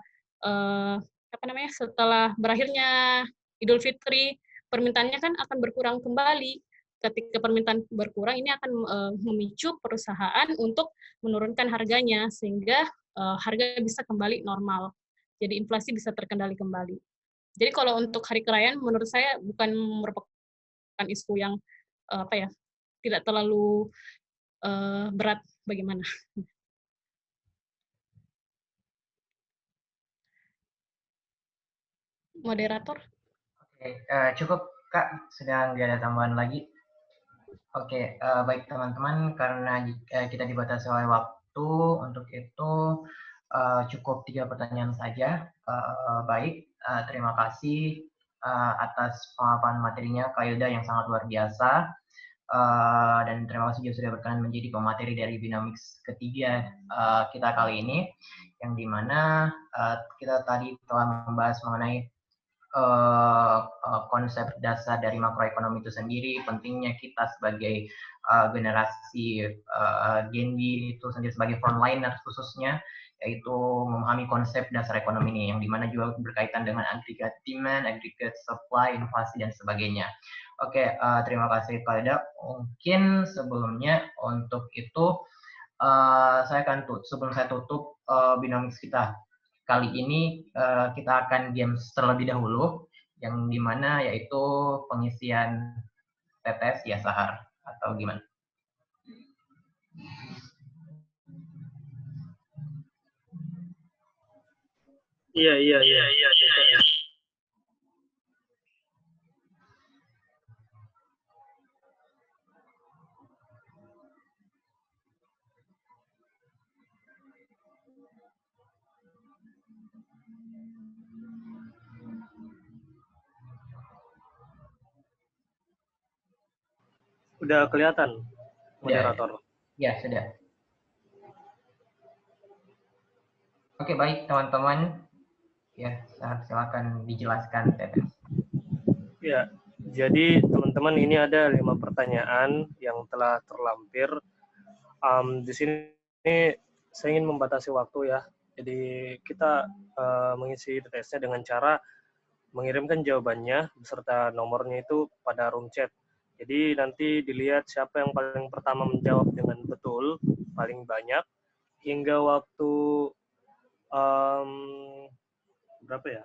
setelah berakhirnya Idul Fitri, permintaannya kan akan berkurang kembali. Ketika permintaan berkurang, ini akan memicu perusahaan untuk menurunkan harganya, sehingga harga bisa kembali normal. Jadi inflasi bisa terkendali kembali. Jadi kalau untuk hari kerajaan, menurut saya bukan merupakan isu yang tidak terlalu berat bagaimana. Moderator? Oke, cukup Kak, sedang tidak ada tambahan lagi. Oke, baik teman-teman, karena kita dibatasi oleh waktu, untuk itu cukup 3 pertanyaan saja. Baik, terima kasih atas pemaparan materinya Kak Hilda yang sangat luar biasa. Dan terima kasih juga sudah berkenan menjadi pemateri dari Binomics ketiga kita kali ini, yang dimana kita tadi telah membahas mengenai konsep dasar dari makroekonomi itu sendiri, pentingnya kita sebagai generasi Gen Z itu sendiri sebagai frontliner khususnya, yaitu memahami konsep dasar ekonomi ini, yang dimana juga berkaitan dengan aggregate demand, aggregate supply, inflasi, dan sebagainya. Oke, terima kasih Kak Hilda. Mungkin sebelumnya untuk itu saya akan sebelum saya tutup Binomics kita kali ini, kita akan games terlebih dahulu, yang dimana yaitu pengisian TTS ya Sahar, atau gimana? Iya. Udah kelihatan, Sudah, moderator? ya sudah. Oke, baik teman-teman. Ya, silakan dijelaskan, Tetes. Ya, jadi teman-teman ini ada 5 pertanyaan yang telah terlampir. Di sini saya ingin membatasi waktu ya. Jadi kita mengisi TTS-nya dengan cara mengirimkan jawabannya beserta nomornya itu pada room chat. Jadi nanti dilihat siapa yang paling pertama menjawab dengan betul, paling banyak, hingga waktu berapa ya?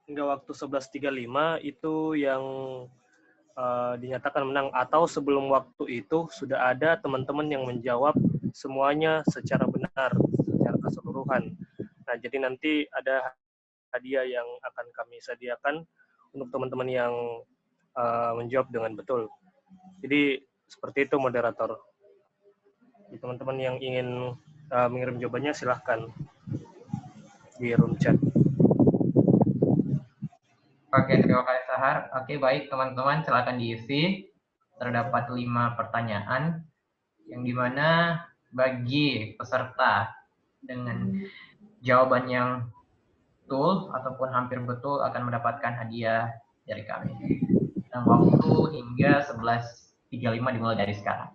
Hingga waktu 11.35 itu yang dinyatakan menang, atau sebelum waktu itu sudah ada teman-teman yang menjawab semuanya secara benar, secara keseluruhan. Nah, jadi nanti ada hadiah yang akan kami sediakan untuk teman-teman yang menjawab dengan betul. Jadi seperti itu moderator. Jadi, teman-teman yang ingin mengirim jawabannya silahkan di room chat. Oke, terima kasih Sahar. Oke, baik teman-teman, silakan diisi. Terdapat 5 pertanyaan, yang dimana bagi peserta dengan jawaban yang betul ataupun hampir betul akan mendapatkan hadiah dari kami. Dan waktu hingga 11.35 dimulai dari sekarang.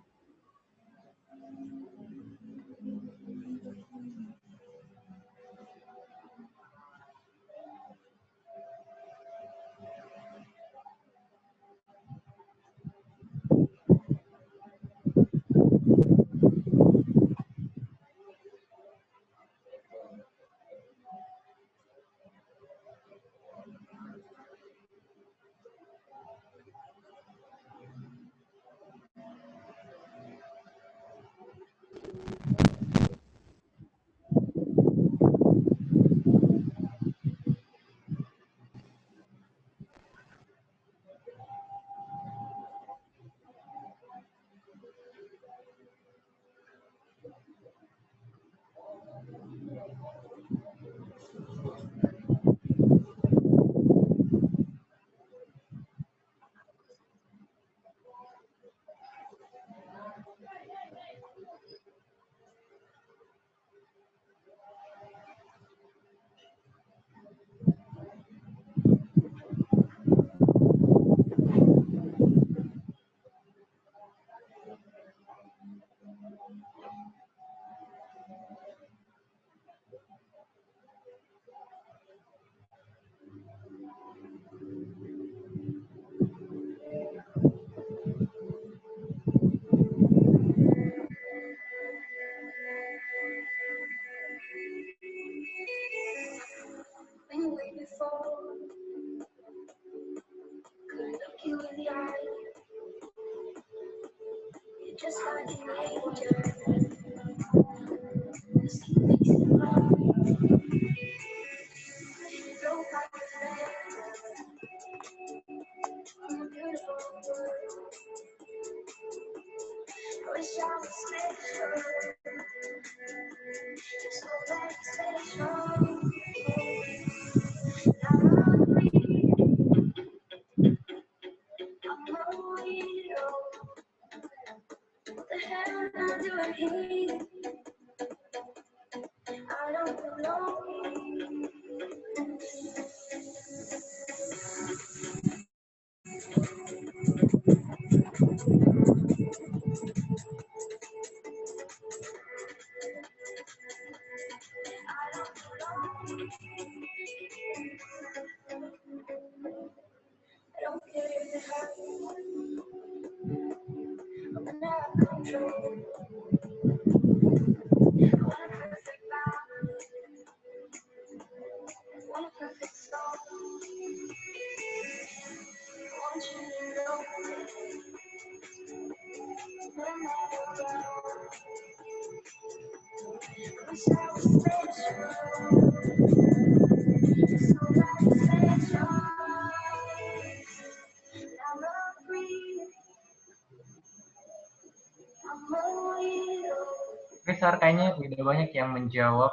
Oke, Sar, kayaknya udah banyak yang menjawab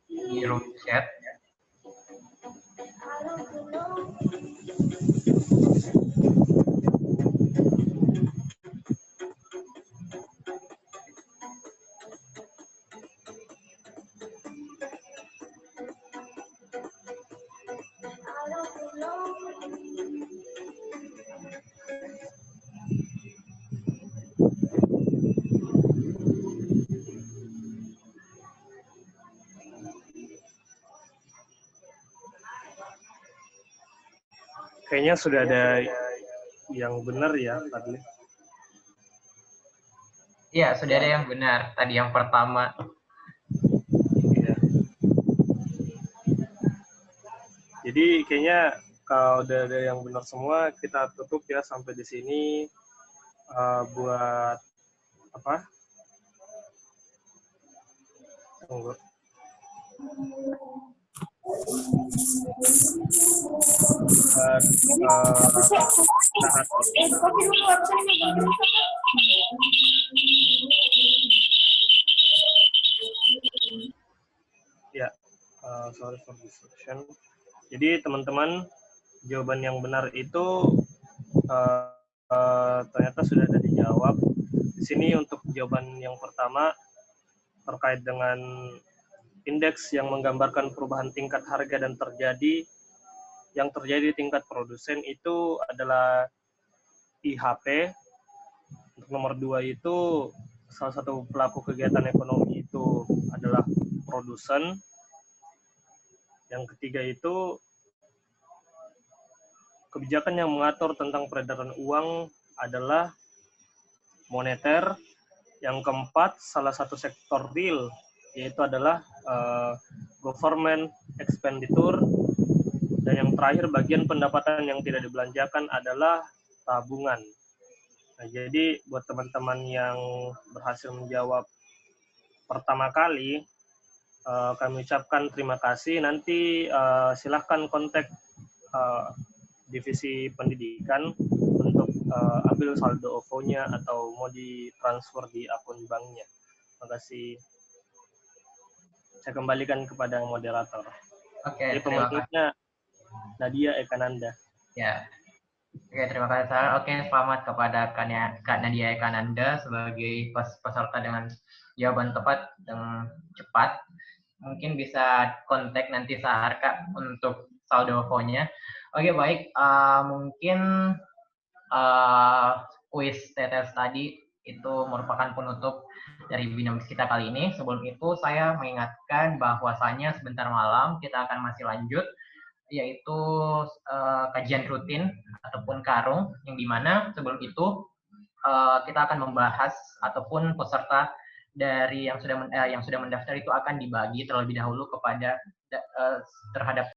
di room chat. Kayaknya sudah ada yang benar ya, Fadli. Iya, sudah ada yang benar. Tadi yang pertama. Iya. Jadi kayaknya kalau udah ada yang benar semua, kita tutup ya sampai di sini. Buat apa? Tunggu. Ya, sorry for disruption. Jadi teman-teman, jawaban yang benar itu ternyata sudah ada dijawab. Di sini untuk jawaban yang pertama terkait dengan indeks yang menggambarkan perubahan tingkat harga dan yang terjadi tingkat produsen itu adalah IHP. Untuk nomor 2 itu salah satu pelaku kegiatan ekonomi itu adalah produsen. Yang ketiga itu kebijakan yang mengatur tentang peredaran uang adalah moneter. Yang keempat, salah satu sektor real, yaitu adalah government expenditure. Dan yang terakhir, bagian pendapatan yang tidak dibelanjakan adalah tabungan. Nah, jadi buat teman-teman yang berhasil menjawab pertama kali, kami ucapkan terima kasih. Nanti silahkan kontak divisi pendidikan untuk ambil saldo OVO-nya atau mau ditransfer di akun banknya. Terima kasih. Saya kembalikan kepada moderator. Oke, Jadi terima kasih. pemotongnya Nadia Ekananda. Ya. Oke, terima kasih, Sar. Oke, selamat kepada Kak Nadia Ekananda sebagai peserta dengan jawaban tepat dan cepat. Mungkin bisa kontak nanti Sahar, Kak, untuk saldo OVO-nya. Oke, baik. Mungkin kuis TTS tadi itu merupakan penutup dari Binamis kita kali ini. Sebelum itu, saya mengingatkan bahwasannya sebentar malam kita akan masih lanjut, yaitu kajian rutin ataupun karung, yang dimana sebelum itu kita akan membahas ataupun peserta dari yang sudah mendaftar itu akan dibagi terlebih dahulu kepada terhadap